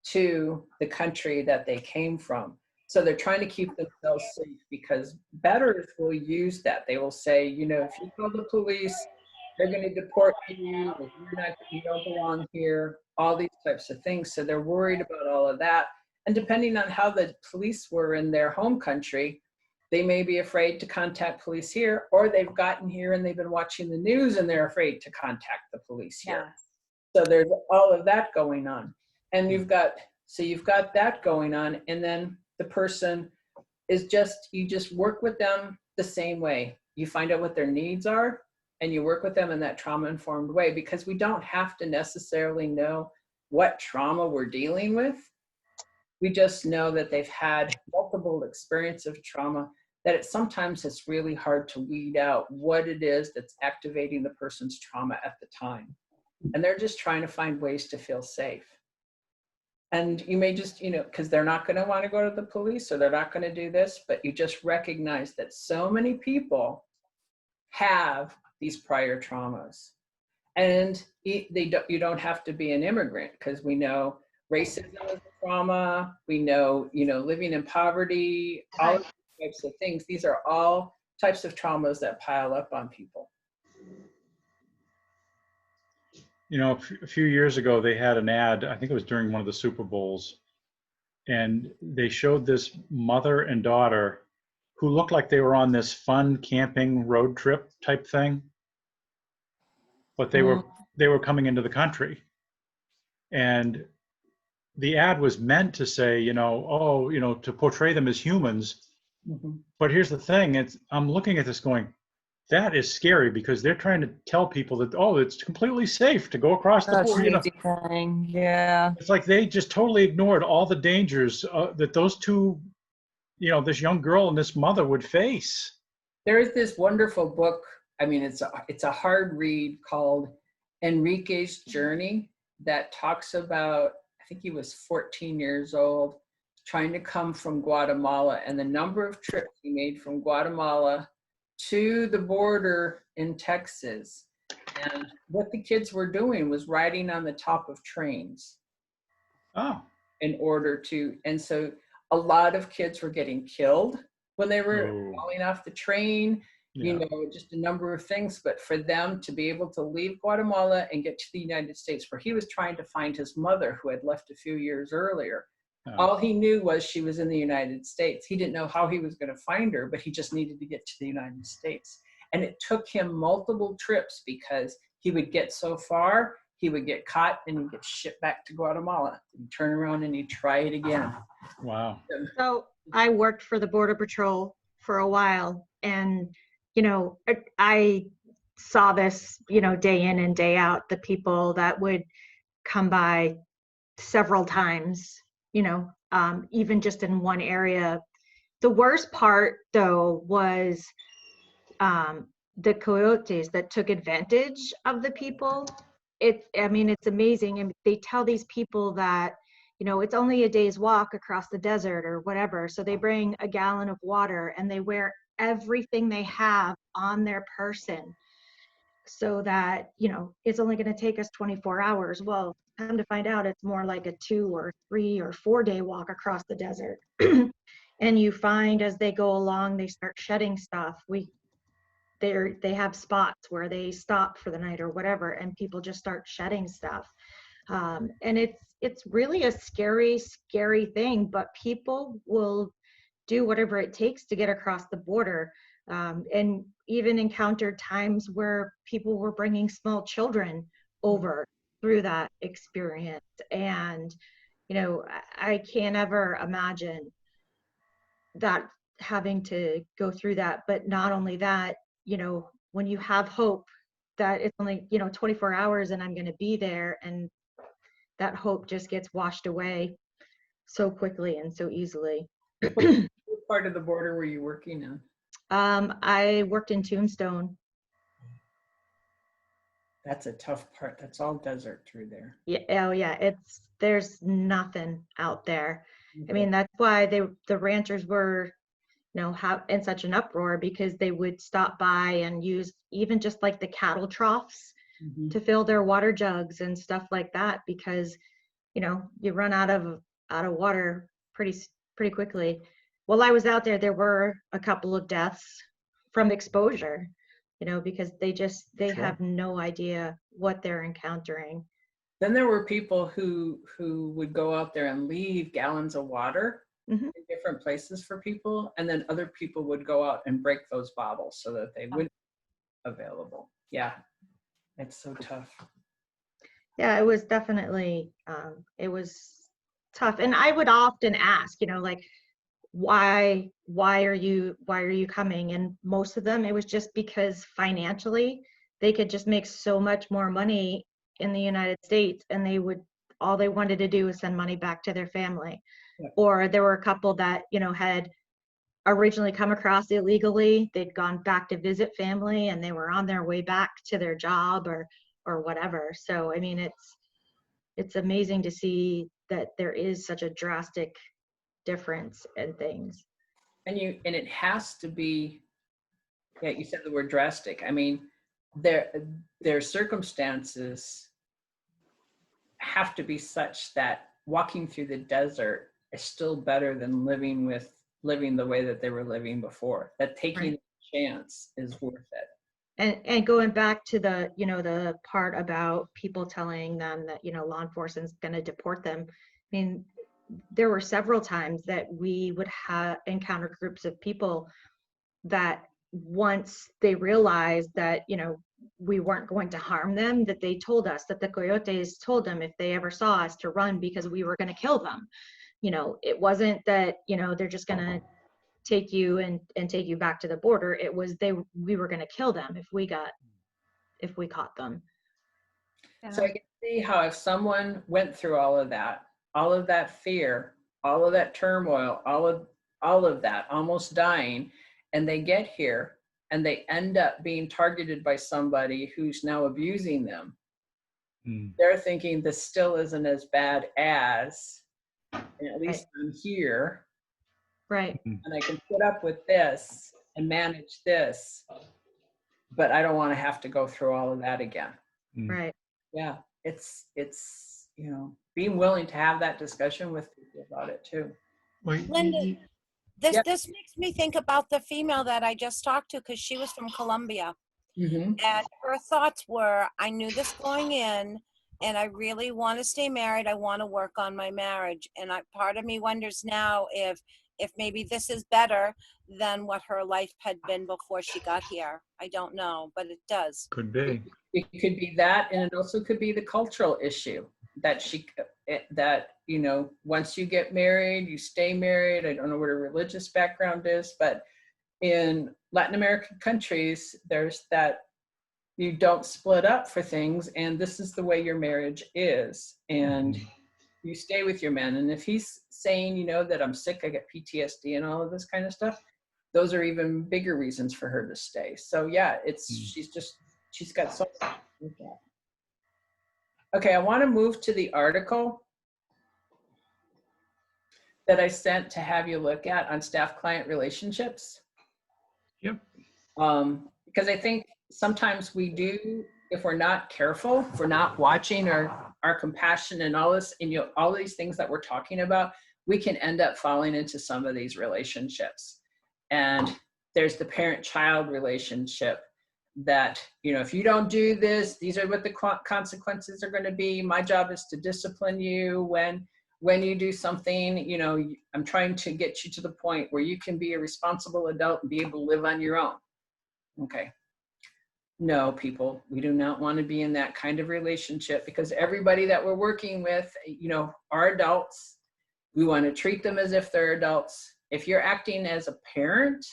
to the country that they came from. So they're trying to keep themselves safe, because bettors will use that. They will say, you know, if you call the police, they're going to deport you, or you don't belong here, all these types of things. So they're worried about all of that. And depending on how the police were in their home country, they may be afraid to contact police here, or they've gotten here and they've been watching the news and they're afraid to contact the police here. So there's all of that going on. And you've got that going on. And then the person is you just work with them the same way. You find out what their needs are and you work with them in that trauma-informed way, because we don't have to necessarily know what trauma we're dealing with. We just know that they've had multiple experiences of trauma, that sometimes it's really hard to weed out what it is that's activating the person's trauma at the time. And they're just trying to find ways to feel safe. And you may just, because they're not going to want to go to the police, or they're not going to do this, but you just recognize that so many people have these prior traumas. And you don't have to be an immigrant, because we know racism is a trauma. We know, living in poverty, all of these types of things. These are all types of traumas that pile up on people. A few years ago, they had an ad, I think it was during one of the Super Bowls, and they showed this mother and daughter who looked like they were on this fun camping road trip type thing, but they were coming into the country. And the ad was meant to say, to portray them as humans. Mm-hmm. But here's the thing, I'm looking at this going, that is scary, because they're trying to tell people that, it's completely safe to go across the border. Thing. Yeah. It's like they just totally ignored all the dangers that those two, this young girl and this mother would face. There is this wonderful book. I mean, it's a hard read, called Enrique's Journey, that talks about, I think he was 14 years old, trying to come from Guatemala, and the number of trips he made from Guatemala to the border in Texas. And what the kids were doing was riding on the top of trains. In order to, and so a lot of kids were getting killed when they were falling off the train, just a number of things. But for them to be able to leave Guatemala and get to the United States, where he was trying to find his mother, who had left a few years earlier. All he knew was she was in the United States. He didn't know how he was going to find her, but he just needed to get to the United States. And it took him multiple trips, because he would get so far, he would get caught, and he'd get shipped back to Guatemala. He'd turn around and he'd try it again. Wow. So I worked for the Border Patrol for a while, and, I saw this, day in and day out, the people that would come by several times, even just in one area. The worst part, though, was the coyotes that took advantage of the people. It's amazing. And they tell these people that, it's only a day's walk across the desert or whatever. So they bring a gallon of water and they wear everything they have on their person, so that, it's only going to take us 24 hours. Well, come to find out, it's more like a 2 or 3 or 4 day walk across the desert. And you find as they go along, they start shedding stuff. They have spots where they stop for the night or whatever, and people just start shedding stuff. And it's really a scary, scary thing, but people will do whatever it takes to get across the border, and even encountered times where people were bringing small children over through that experience. And, you know, I can't ever imagine that, having to go through that. But not only that, you know, when you have hope that it's only, you know, 24 hours and I'm going to be there, and that hope just gets washed away so quickly and so easily. What part of the border were you working in? I worked in Tombstone. That's a tough part. That's all desert through there. Yeah, oh yeah, there's nothing out there. I mean, that's why the ranchers were, you know, in such an uproar, because they would stop by and use even just like the cattle troughs to fill their water jugs and stuff like that, because, you know, you run out of water pretty quickly. While I was out there, there were a couple of deaths from exposure, you know, because they Sure. have no idea what they're encountering. Then there were people who would go out there and leave gallons of water Mhm. in different places for people, and then other people would go out and break those bottles so that they wouldn't be available. Yeah, it's so tough. Yeah, it was definitely, it was tough. And I would often ask, you know, like, why are you coming? And most of them, it was just because financially they could just make so much more money in the United States, and all they wanted to do was send money back to their family. Yeah. Or there were a couple that, you know, had originally come across illegally. They'd gone back to visit family, and they were on their way back to their job or whatever. So, I mean, it's amazing to see that there is such a drastic difference in things. And it has to be, yeah, you said the word drastic. I mean, their circumstances have to be such that walking through the desert is still better than living the way that they were living before. That taking Right. a chance is worth it. And going back to the, you know, the part about people telling them that, you know, law enforcement's going to deport them. I mean, there were several times that we would encounter groups of people that, once they realized that, you know, we weren't going to harm them, that they told us, that the coyotes told them if they ever saw us to run, because we were going to kill them. You know, it wasn't that, you know, they're just going to take you and take you back to the border. It was we were going to kill them if we caught them. So I can see how, if someone went through all of that fear, all of that turmoil, all of that, almost dying, and they get here and they end up being targeted by somebody who's now abusing them. They're thinking this still isn't as bad as, and at least I'm here. Right. And I can put up with this and manage this, but I don't want to have to go through all of that again. Right. Yeah, it's you know, being willing to have that discussion with people about it too. Linda, this makes me think about the female that I just talked to, because she was from Colombia. And her thoughts were, I knew this going in, and I really want to stay married. I want to work on my marriage. And part of me wonders now if maybe this is better than what her life had been before she got here. I don't know, but it does. Could be. It could be that, and it also could be the cultural issue that you know, once you get married, you stay married. I don't know what her religious background is, but in Latin American countries, there's that you don't split up for things, and this is the way your marriage is, and you stay with your man. And if he's saying, you know, that I'm sick, I get PTSD and all of this kind of stuff, those are even bigger reasons for her to stay. So yeah, she's got so much to look at. Okay, I want to move to the article that I sent to have you look at on staff-client relationships. Yep. Because I think sometimes we do, if we're not careful, if we're not watching our compassion and all this, and all these things that we're talking about, we can end up falling into some of these relationships. And there's the parent-child relationship that, you know, if you don't do this, these are what the consequences are going to be. My job is to discipline you when when you do something, you know, I'm trying to get you to the point where you can be a responsible adult and be able to live on your own. Okay. No, people, we do not want to be in that kind of relationship, because everybody that we're working with, you know, are adults. We want to treat them as if they're adults. If you're acting as a parent,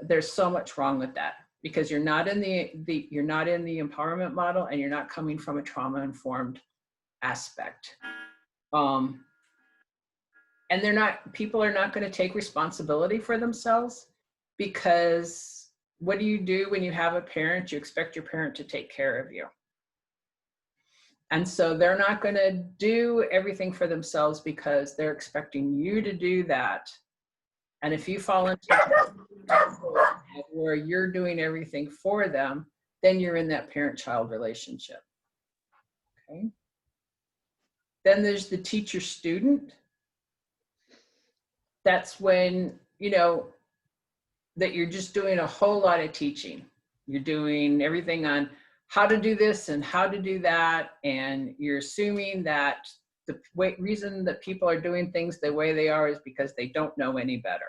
there's so much wrong with that, because you're not in you're not in the empowerment model, and you're not coming from a trauma-informed aspect. And people are not going to take responsibility for themselves, because what do you do when you have a parent? You expect your parent to take care of you. And so they're not going to do everything for themselves because they're expecting you to do that. And if you fall into where you're doing everything for them, then you're in that parent-child relationship. Okay. Then there's the teacher-student. That's when, you know, that you're just doing a whole lot of teaching. You're doing everything on how to do this and how to do that, and you're assuming that the reason that people are doing things the way they are is because they don't know any better.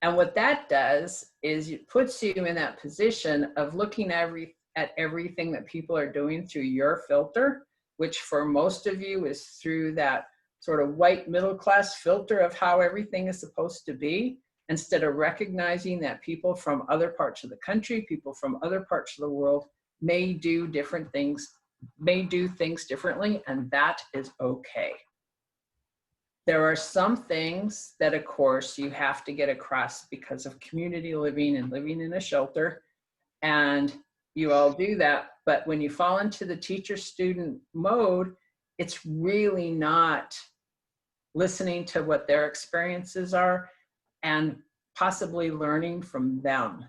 And what that does is it puts you in that position of looking at everything that people are doing through your filter, which for most of you is through that sort of white middle class filter of how everything is supposed to be, instead of recognizing that people from other parts of the country, people from other parts of the world may do different things, may do things differently, and that is okay. There are some things that, of course, you have to get across because of community living and living in a shelter, and you all do that. But when you fall into the teacher-student mode, it's really not listening to what their experiences are and possibly learning from them.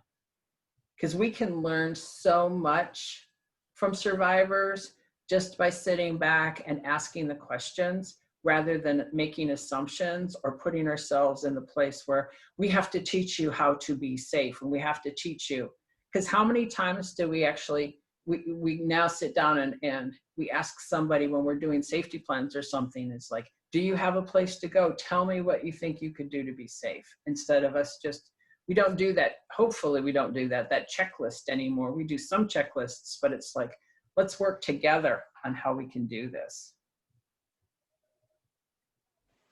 Because we can learn so much from survivors just by sitting back and asking the questions, rather than making assumptions or putting ourselves in the place where we have to teach you how to be safe, and we have to teach you. Because how many times do we actually, we now sit down and we ask somebody when we're doing safety plans or something, it's like, do you have a place to go? Tell me what you think you could do to be safe. Instead of us just, we don't do that. Hopefully we don't do that checklist anymore. We do some checklists, but it's like, let's work together on how we can do this.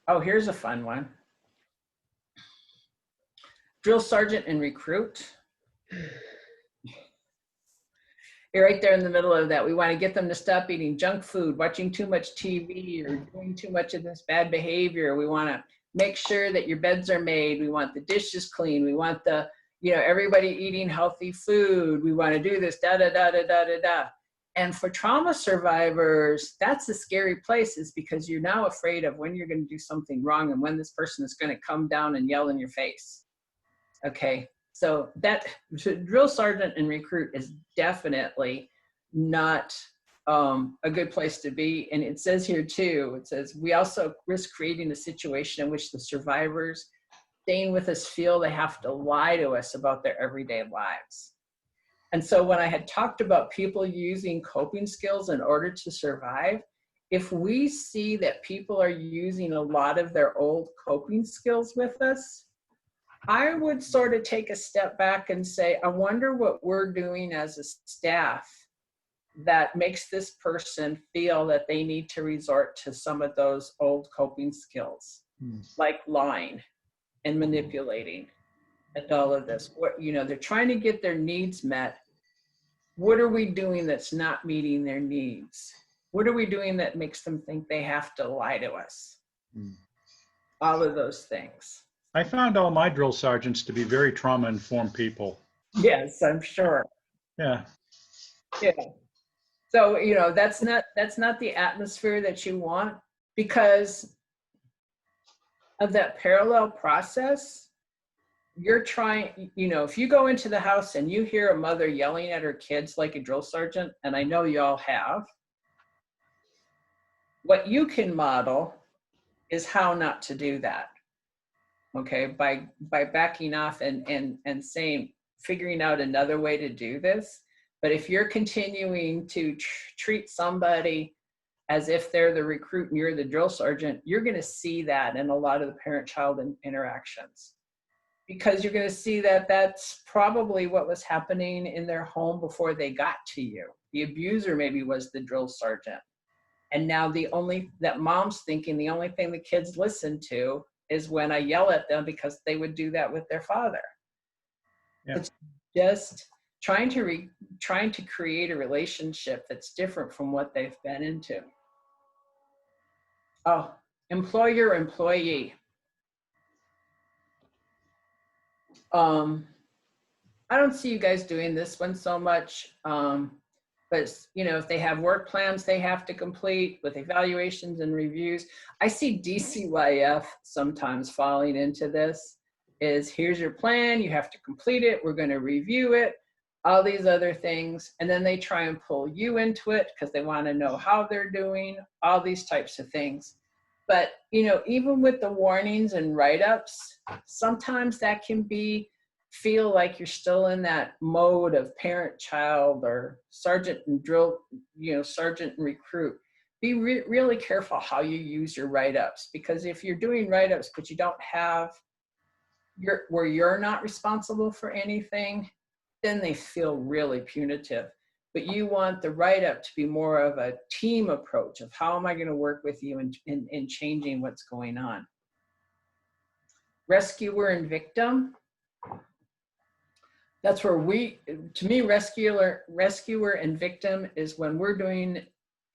Oh, here's a fun one. Drill sergeant and recruit. You're right there in the middle of that. We want to get them to stop eating junk food, watching too much TV, or doing too much of this bad behavior. We want to make sure that your beds are made. We want the dishes clean. We want the, you know, everybody eating healthy food. We want to do this, da, da, da, da, da, da, da. And for trauma survivors, that's a scary place, is because you're now afraid of when you're going to do something wrong and when this person is going to come down and yell in your face. Okay. So that drill sergeant and recruit is definitely not a good place to be. And it says here too, it says, we also risk creating a situation in which the survivors staying with us feel they have to lie to us about their everyday lives. And so when I had talked about people using coping skills in order to survive, if we see that people are using a lot of their old coping skills with us, I would sort of take a step back and say, I wonder what we're doing as a staff that makes this person feel that they need to resort to some of those old coping skills, like lying and manipulating and all of this. What, you know, they're trying to get their needs met. What are we doing that's not meeting their needs? What are we doing that makes them think they have to lie to us? All of those things. I found all my drill sergeants to be very trauma-informed people. Yes, I'm sure. Yeah. Yeah. So, you know, that's not the atmosphere that you want, because of that parallel process. You're trying, you know, if you go into the house and you hear a mother yelling at her kids like a drill sergeant, and I know y'all have, what you can model is how not to do that. Okay, by backing off and saying, figuring out another way to do this. But if you're continuing to treat somebody as if they're the recruit and you're the drill sergeant, you're going to see that in a lot of the parent-child interactions. Because you're going to see that that's probably what was happening in their home before they got to you. The abuser maybe was the drill sergeant. And now that mom's thinking the only thing the kids listen to is when I yell at them because they would do that with their father. Yeah. It's just trying to create a relationship that's different from what they've been into. Oh, employer, employee. I don't see you guys doing this one so much, but if they have work plans they have to complete with evaluations and reviews. I see DCYF sometimes falling into this. Is here's your plan, you have to complete it, we're going to review it, all these other things, and then they try and pull you into it because they want to know how they're doing, all these types of things. But even with the warnings and write-ups, sometimes that can feel like you're still in that mode of parent-child or sergeant and drill, sergeant and recruit. Be really careful how you use your write-ups, because if you're doing write-ups but you don't have where you're not responsible for anything, then they feel really punitive. But you want the write-up to be more of a team approach of how am I going to work with you in changing what's going on. Rescuer and victim. That's where to me, rescuer and victim is when we're doing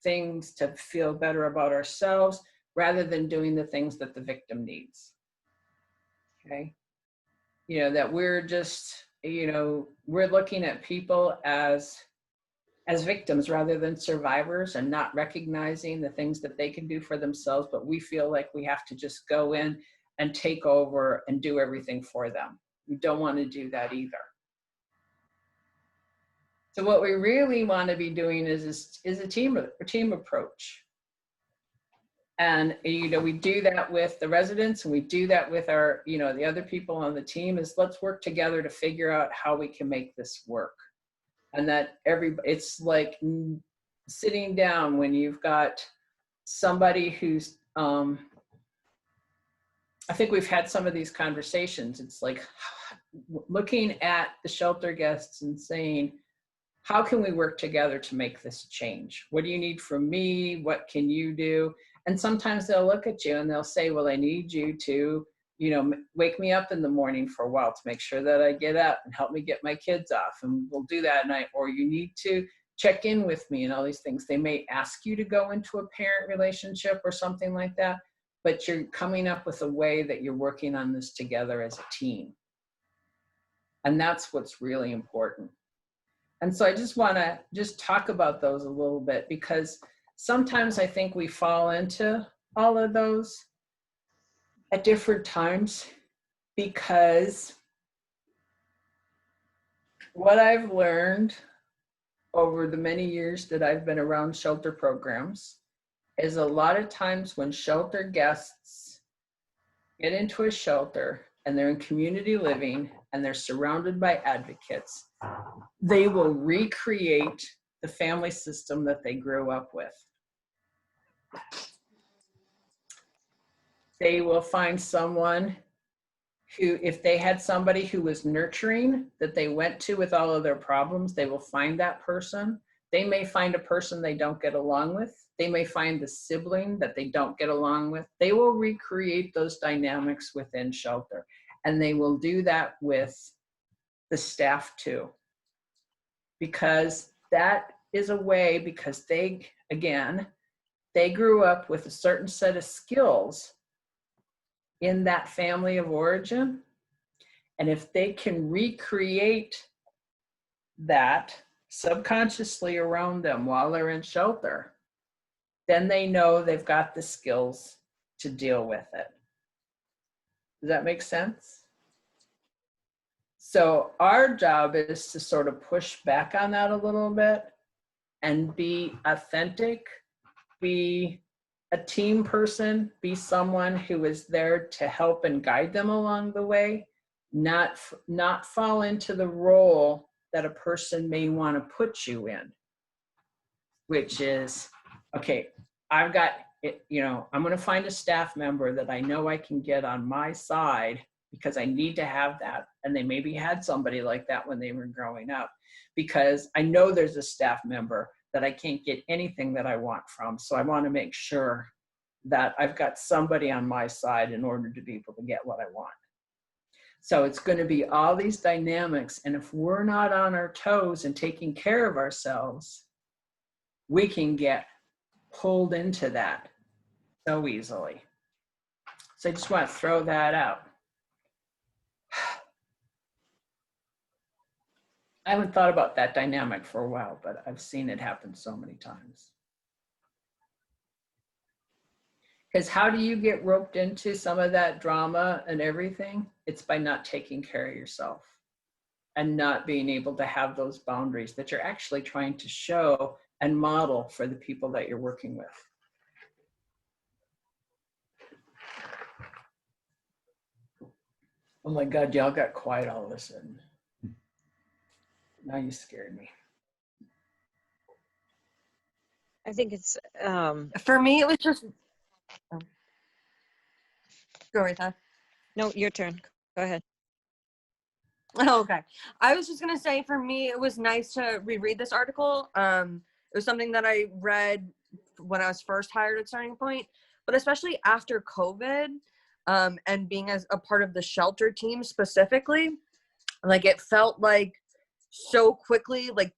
things to feel better about ourselves rather than doing the things that the victim needs. Okay. That we're just, we're looking at people as victims rather than survivors and not recognizing the things that they can do for themselves, but we feel like we have to just go in and take over and do everything for them. We don't want to do that either. So what we really want to be doing is a team approach. And, we do that with the residents, and we do that with our, the other people on the team. Is let's work together to figure out how we can make this work. And that it's like sitting down when you've got somebody who's, I think we've had some of these conversations. It's like looking at the shelter guests and saying, how can we work together to make this change? What do you need from me? What can you do? And sometimes they'll look at you and they'll say, well, I need you to, wake me up in the morning for a while to make sure that I get up and help me get my kids off. And we'll do that at night. Or you need to check in with me and all these things. They may ask you to go into a parent relationship or something like that, but you're coming up with a way that you're working on this together as a team. And that's what's really important. And so I just want to talk about those a little bit, because sometimes I think we fall into all of those at different times, because what I've learned over the many years that I've been around shelter programs is a lot of times when shelter guests get into a shelter and they're in community living and they're surrounded by advocates, they will recreate the family system that they grew up with. They will find someone who, if they had somebody who was nurturing that they went to with all of their problems, they will find that person. They may find a person they don't get along with. They may find the sibling that they don't get along with. They will recreate those dynamics within shelter. And they will do that with the staff too. Because that is a way, because they grew up with a certain set of skills in that family of origin. And if they can recreate that subconsciously around them while they're in shelter, then they know they've got the skills to deal with it. Does that make sense? So our job is to sort of push back on that a little bit and be authentic, be a team person, be someone who is there to help and guide them along the way, not fall into the role that a person may want to put you in, which is, okay, I've got it, I'm going to find a staff member that I know I can get on my side because I need to have that. And they maybe had somebody like that when they were growing up, because I know there's a staff member that I can't get anything that I want from. So I want to make sure that I've got somebody on my side in order to be able to get what I want. So it's going to be all these dynamics. And if we're not on our toes and taking care of ourselves, we can get pulled into that so easily. So I just want to throw that out. I haven't thought about that dynamic for a while, but I've seen it happen so many times. Because how do you get roped into some of that drama and everything? It's by not taking care of yourself and not being able to have those boundaries that you're actually trying to show and model for the people that you're working with. Oh my God, y'all got quiet all of a sudden. Now you scared me. I think it's For me, it was just. Go right there. no, your turn. Go ahead. Oh, okay. I was just gonna say, for me, it was nice to reread this article. It was something that I read when I was first hired at Starting Point, but especially after COVID, and being as a part of the shelter team specifically, like it felt like so quickly, like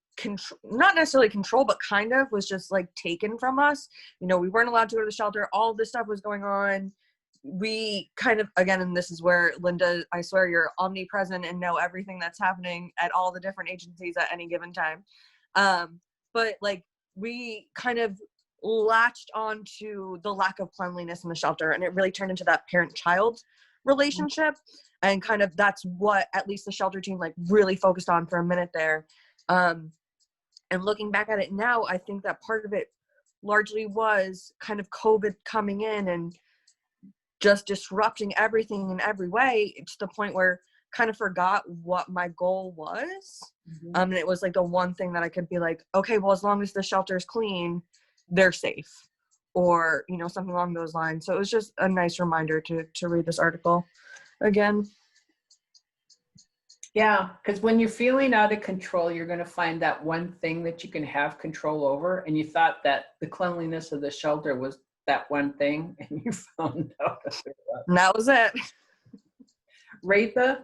not necessarily control, but kind of was just like taken from us. We weren't allowed to go to the shelter. All this stuff was going on. We kind of, again, and this is where, Linda, I swear you're omnipresent and know everything that's happening at all the different agencies at any given time. But like we kind of latched on to the lack of cleanliness in the shelter, and it really turned into that parent-child relationship. And kind of that's what at least the shelter team like really focused on for a minute there. And looking back at it now, I think that part of it largely was kind of COVID coming in and just disrupting everything in every way, to the point where kind of forgot what my goal was. And it was like the one thing that I could be like, okay, well, as long as the shelter is clean, they're safe, or, something along those lines. So it was just a nice reminder to read this article again. Yeah, because when you're feeling out of control, you're going to find that one thing that you can have control over. And you thought that the cleanliness of the shelter was that one thing, and you found out. And that was it. Retha?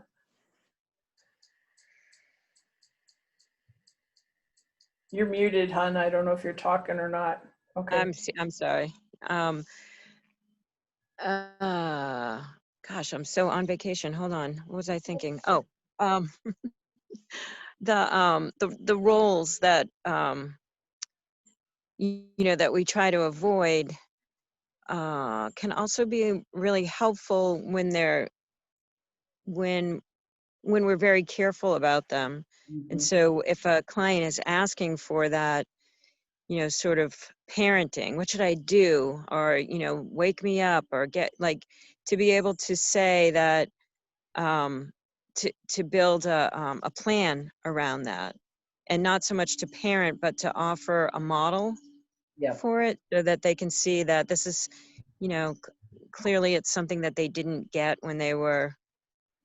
You're muted, hon. I don't know if you're talking or not. Okay. I'm sorry. Gosh, I'm so on vacation. Hold on. What was I thinking? Oh, the roles that that we try to avoid can also be really helpful when we're very careful about them. And so if a client is asking for that, sort of parenting, what should I do? Or, wake me up, or get to be able to say that, to build a plan around that, and not so much to parent, but to offer a model for it, so that they can see that this is, clearly it's something that they didn't get when they were,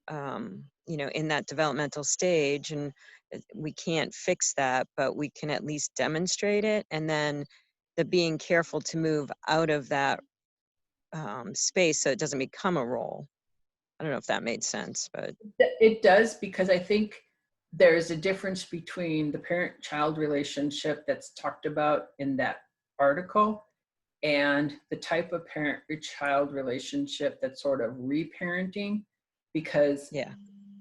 in that developmental stage, and we can't fix that, but we can at least demonstrate it. And then the being careful to move out of that space so it doesn't become a role. I don't know if that made sense, but it does, because I think there's a difference between the parent-child relationship that's talked about in that article and the type of parent-child relationship that's sort of reparenting, because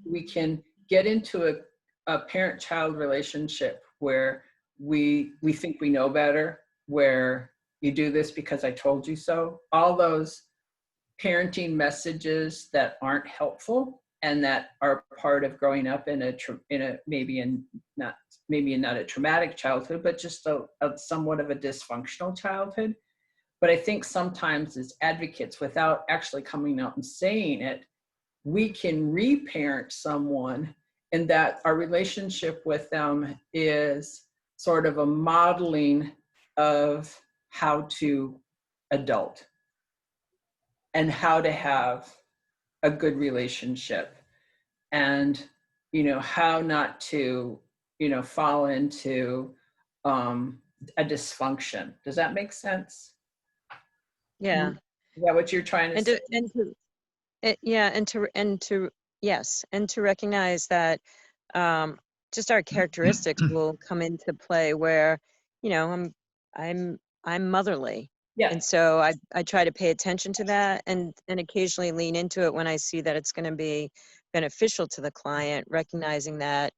we can get into a parent-child relationship where we think we know better, where you do this because I told you so. All those parenting messages that aren't helpful and that are part of growing up in a maybe not a traumatic childhood, but just a somewhat of a dysfunctional childhood. But I think sometimes as advocates, without actually coming out and saying it, we can reparent someone, and that our relationship with them is sort of a modeling of how to adult and how to have a good relationship, and how not to fall into a dysfunction. Does that make sense? Yeah. Is that what you're trying to And say? Yes, and to recognize that just our characteristics will come into play where, I'm motherly. Yeah. And so I try to pay attention to that and occasionally lean into it when I see that it's going to be beneficial to the client, recognizing that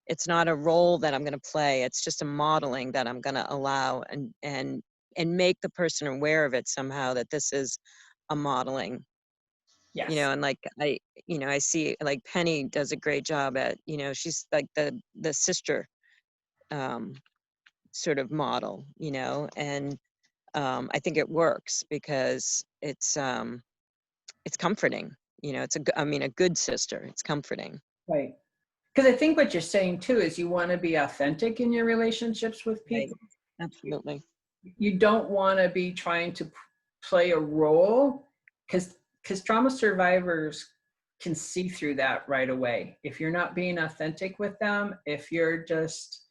it's not a role that I'm going to play. It's just a modeling that I'm going to allow and make the person aware of it somehow, that this is a modeling. Yes. And like I see like Penny does a great job at, she's like the sister sort of model, and I think it works because it's comforting. It's a good sister. It's comforting. Right. Because I think what you're saying too is you want to be authentic in your relationships with people. Right. Absolutely. You don't want to be trying to play a role, because trauma survivors can see through that right away. If you're not being authentic with them, if you're just,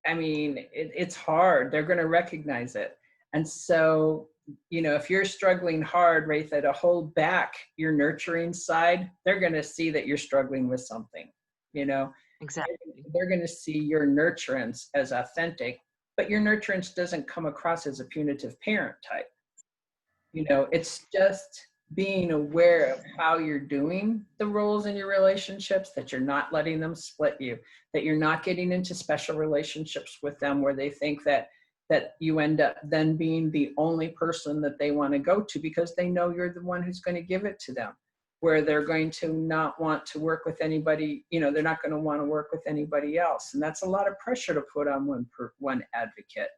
it's hard. They're going to recognize it. And so, if you're struggling hard, right, to hold back your nurturing side, they're going to see that you're struggling with something, Exactly. They're going to see your nurturance as authentic, but your nurturance doesn't come across as a punitive parent type. It's just being aware of how you're doing the roles in your relationships, that you're not letting them split you, that you're not getting into special relationships with them where they think that you end up then being the only person that they want to go to because they know you're the one who's going to give it to them, where they're going to not want to work with anybody, they're not going to want to work with anybody else. And that's a lot of pressure to put on one advocate.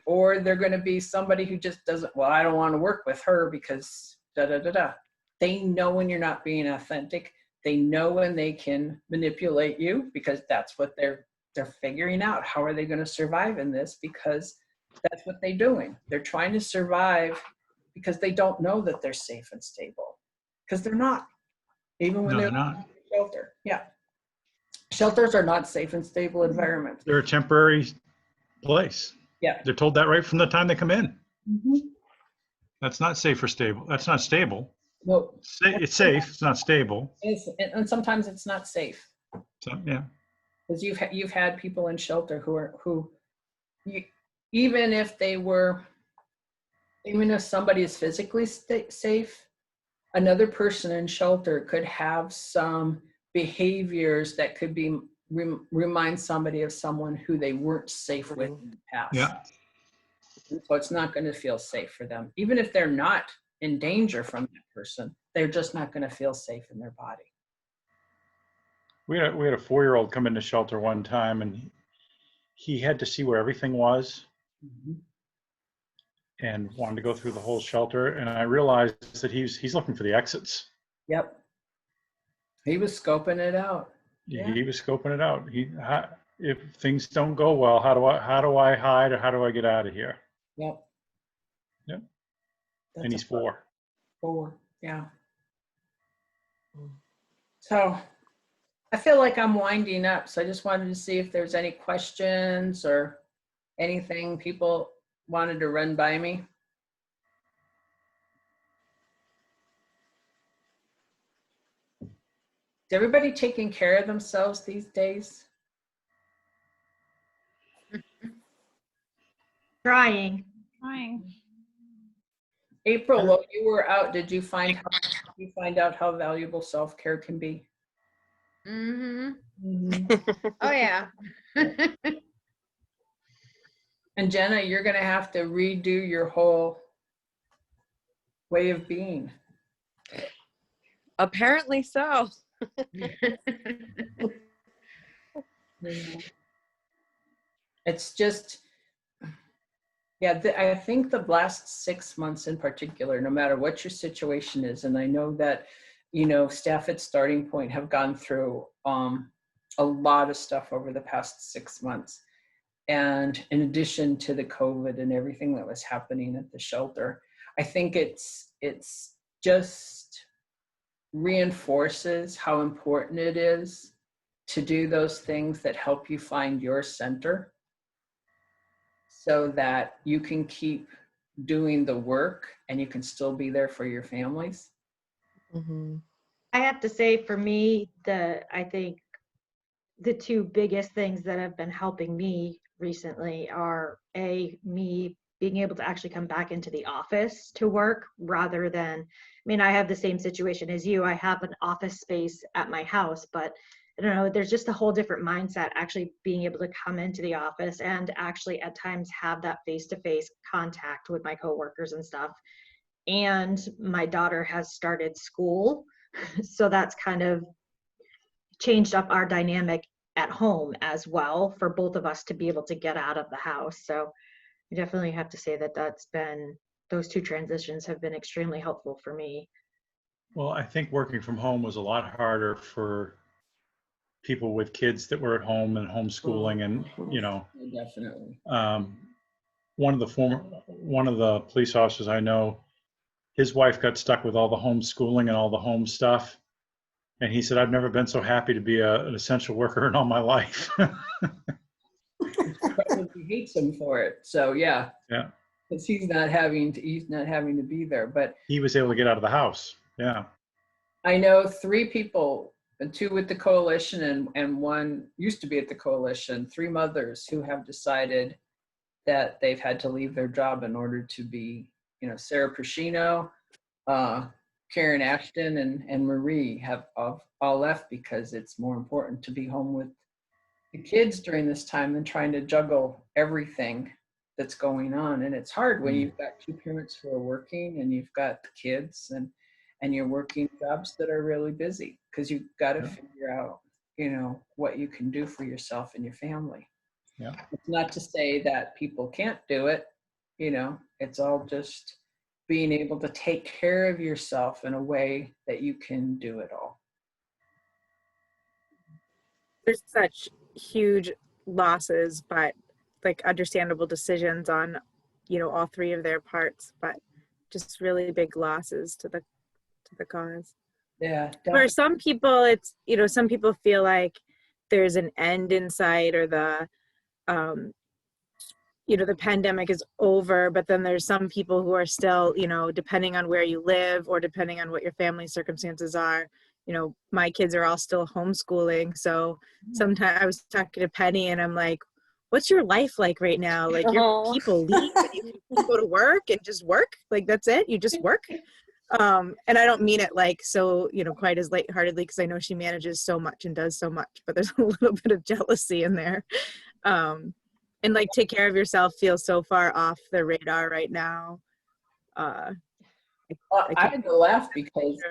Or they're going to be somebody who just doesn't, well, I don't want to work with her because da da da da. They know when you're not being authentic. They know when they can manipulate you, because that's what they're figuring out. How are they going to survive in this? Because that's what they're doing. They're trying to survive because they don't know that they're safe and stable, because they're not, even when they're not. in shelter. Yeah. Shelters are not safe and stable environments. They're a temporary place. Yeah. They're told that right from the time they come in. Mm-hmm. That's not safe or stable. That's not stable. Well, It's safe. It's not stable. and sometimes it's not safe. So yeah. Because you've had people in shelter even if somebody is physically safe, another person in shelter could have some behaviors that could be remind somebody of someone who they weren't safe with in the past. Yeah. So it's not going to feel safe for them. Even if they're not in danger from that person, they're just not going to feel safe in their body. We had a 4-year-old come into shelter one time, and he had to see where everything was. Mm-hmm. And wanted to go through the whole shelter. And I realized that he's looking for the exits. Yep. He was scoping it out. Yeah. He was scoping it out. If things don't go well, how do I hide, or how do I get out of here? Yep. Yep. That's And he's 4. 4. Yeah. So I feel like I'm winding up. So I just wanted to see if there's any questions or anything people wanted to run by me. Is everybody taking care of themselves these days? Trying. April, while you were out, did you find out how valuable self-care can be? Mm-hmm. Oh yeah. And Jenna, you're going to have to redo your whole way of being. Apparently so. It's just, yeah, I think the last 6 months in particular, no matter what your situation is, and I know that, staff at Starting Point have gone through a lot of stuff over the past 6 months. And in addition to the COVID and everything that was happening at the shelter, I think it's just reinforces how important it is to do those things that help you find your center so that you can keep doing the work and you can still be there for your families. Mm-hmm. I have to say, for me, I think the two biggest things that have been helping me recently are me being able to actually come back into the office to work rather than, I mean, I have the same situation as you. I have an office space at my house, but I don't know, there's just a whole different mindset actually being able to come into the office and actually at times have that face-to-face contact with my coworkers and stuff. And my daughter has started school, so that's kind of changed up our dynamic at home as well for both of us to be able to get out of the house. So I definitely have to say that those two transitions have been extremely helpful for me. Well, I think working from home was a lot harder for people with kids that were at home and homeschooling, and Definitely. One of the police officers I know, his wife got stuck with all the homeschooling and all the home stuff, and he said, "I've never been so happy to be an essential worker in all my life." Probably hates him for it. So yeah, because he's not having to be there. But he was able to get out of the house. Yeah, I know 3 people, and 2 with the coalition and 1 used to be at the coalition, 3 mothers who have decided that they've had to leave their job in order to be, Sarah Prashino, Karen Ashton, and Marie have all left because it's more important to be home with the kids during this time than trying to juggle everything that's going on. And it's hard when you've got 2 parents who are working and you've got the kids and you're working jobs that are really busy because you've got to figure out, what you can do for yourself and your family. Yeah. It's not to say that people can't do it, it's all just being able to take care of yourself in a way that you can do it all. There's such huge losses, but like understandable decisions on, all 3 of their parts, but just really big losses to the cause. Yeah. Definitely. For some people, it's, some people feel like there's an end in sight or the pandemic is over, but then there's some people who are still, depending on where you live or depending on what your family circumstances are, my kids are all still homeschooling. So sometimes I was talking to Penny and I'm like, what's your life like right now? Like your people leave and you can go to work and just work. Like, that's it. You just work. And I don't mean it like, so, quite as lightheartedly, because I know she manages so much and does so much, but there's a little bit of jealousy in there. And like, take care of yourself feels so far off the radar right now. I had to laugh because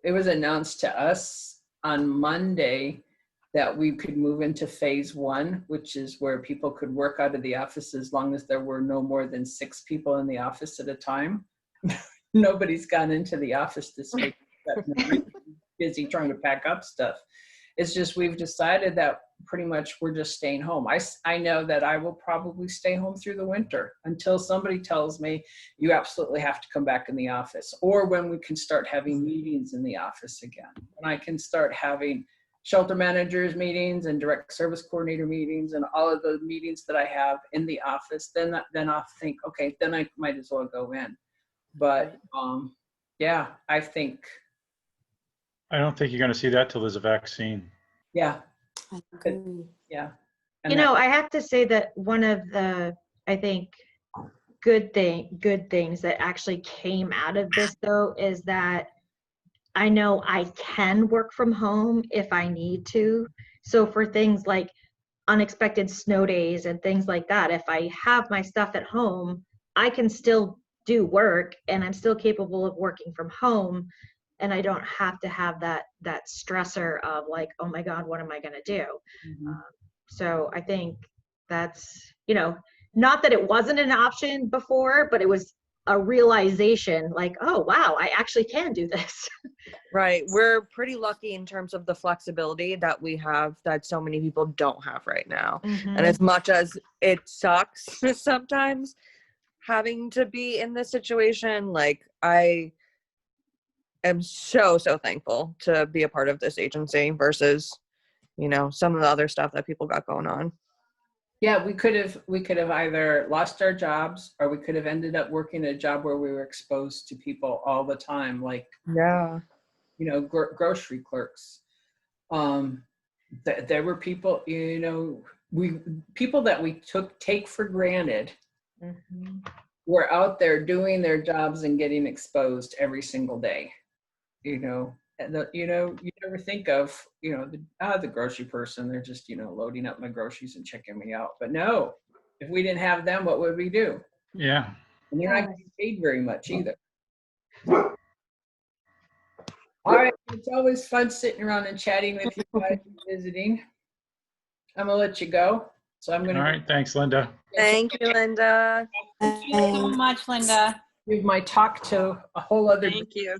it was announced to us on Monday that we could move into phase 1, which is where people could work out of the office as long as there were no more than 6 people in the office at a time. Nobody's gone into the office this week. Busy trying to pack up stuff. It's just we've decided that pretty much we're just staying home. I know that I will probably stay home through the winter until somebody tells me you absolutely have to come back in the office, or when we can start having meetings in the office again. When I can start having shelter managers meetings and direct service coordinator meetings and all of the meetings that I have in the office, then I'll think, okay, then I might as well go in. But yeah, I don't think you're going to see that till there's a vaccine. Yeah. Yeah. And I have to say that one of the, I think, good things that actually came out of this, though, is that I know I can work from home if I need to. So for things like unexpected snow days and things like that, if I have my stuff at home, I can still do work and I'm still capable of working from home. And I don't have to have that stressor of like, oh my God, what am I going to do? Mm-hmm. So I think that's, not that it wasn't an option before, but it was a realization like, oh, wow, I actually can do this. Right. We're pretty lucky in terms of the flexibility that we have that so many people don't have right now. And as much as it sucks sometimes having to be in this situation, like I am so thankful to be a part of this agency versus, you know, some of the other stuff that people got going on. Yeah, we could have either lost our jobs, or we could have ended up working a job where we were exposed to people all the time, like, yeah, you know, grocery clerks. There were people, you know, people that we take for granted were out there doing their jobs and getting exposed every single day. You know, and you know, you never think of, you know, the grocery person, they're just, you know, loading up my groceries and checking me out. But no, if we didn't have them, what would we do? Yeah. And they're not getting paid very much either. All right, it's always fun sitting around and chatting with you guys and visiting. I'm gonna let you go. So I'm gonna. All right. Thanks, Linda. Thank you, Linda. Thank you so much, Linda. Give my talk to a whole other. Thank you.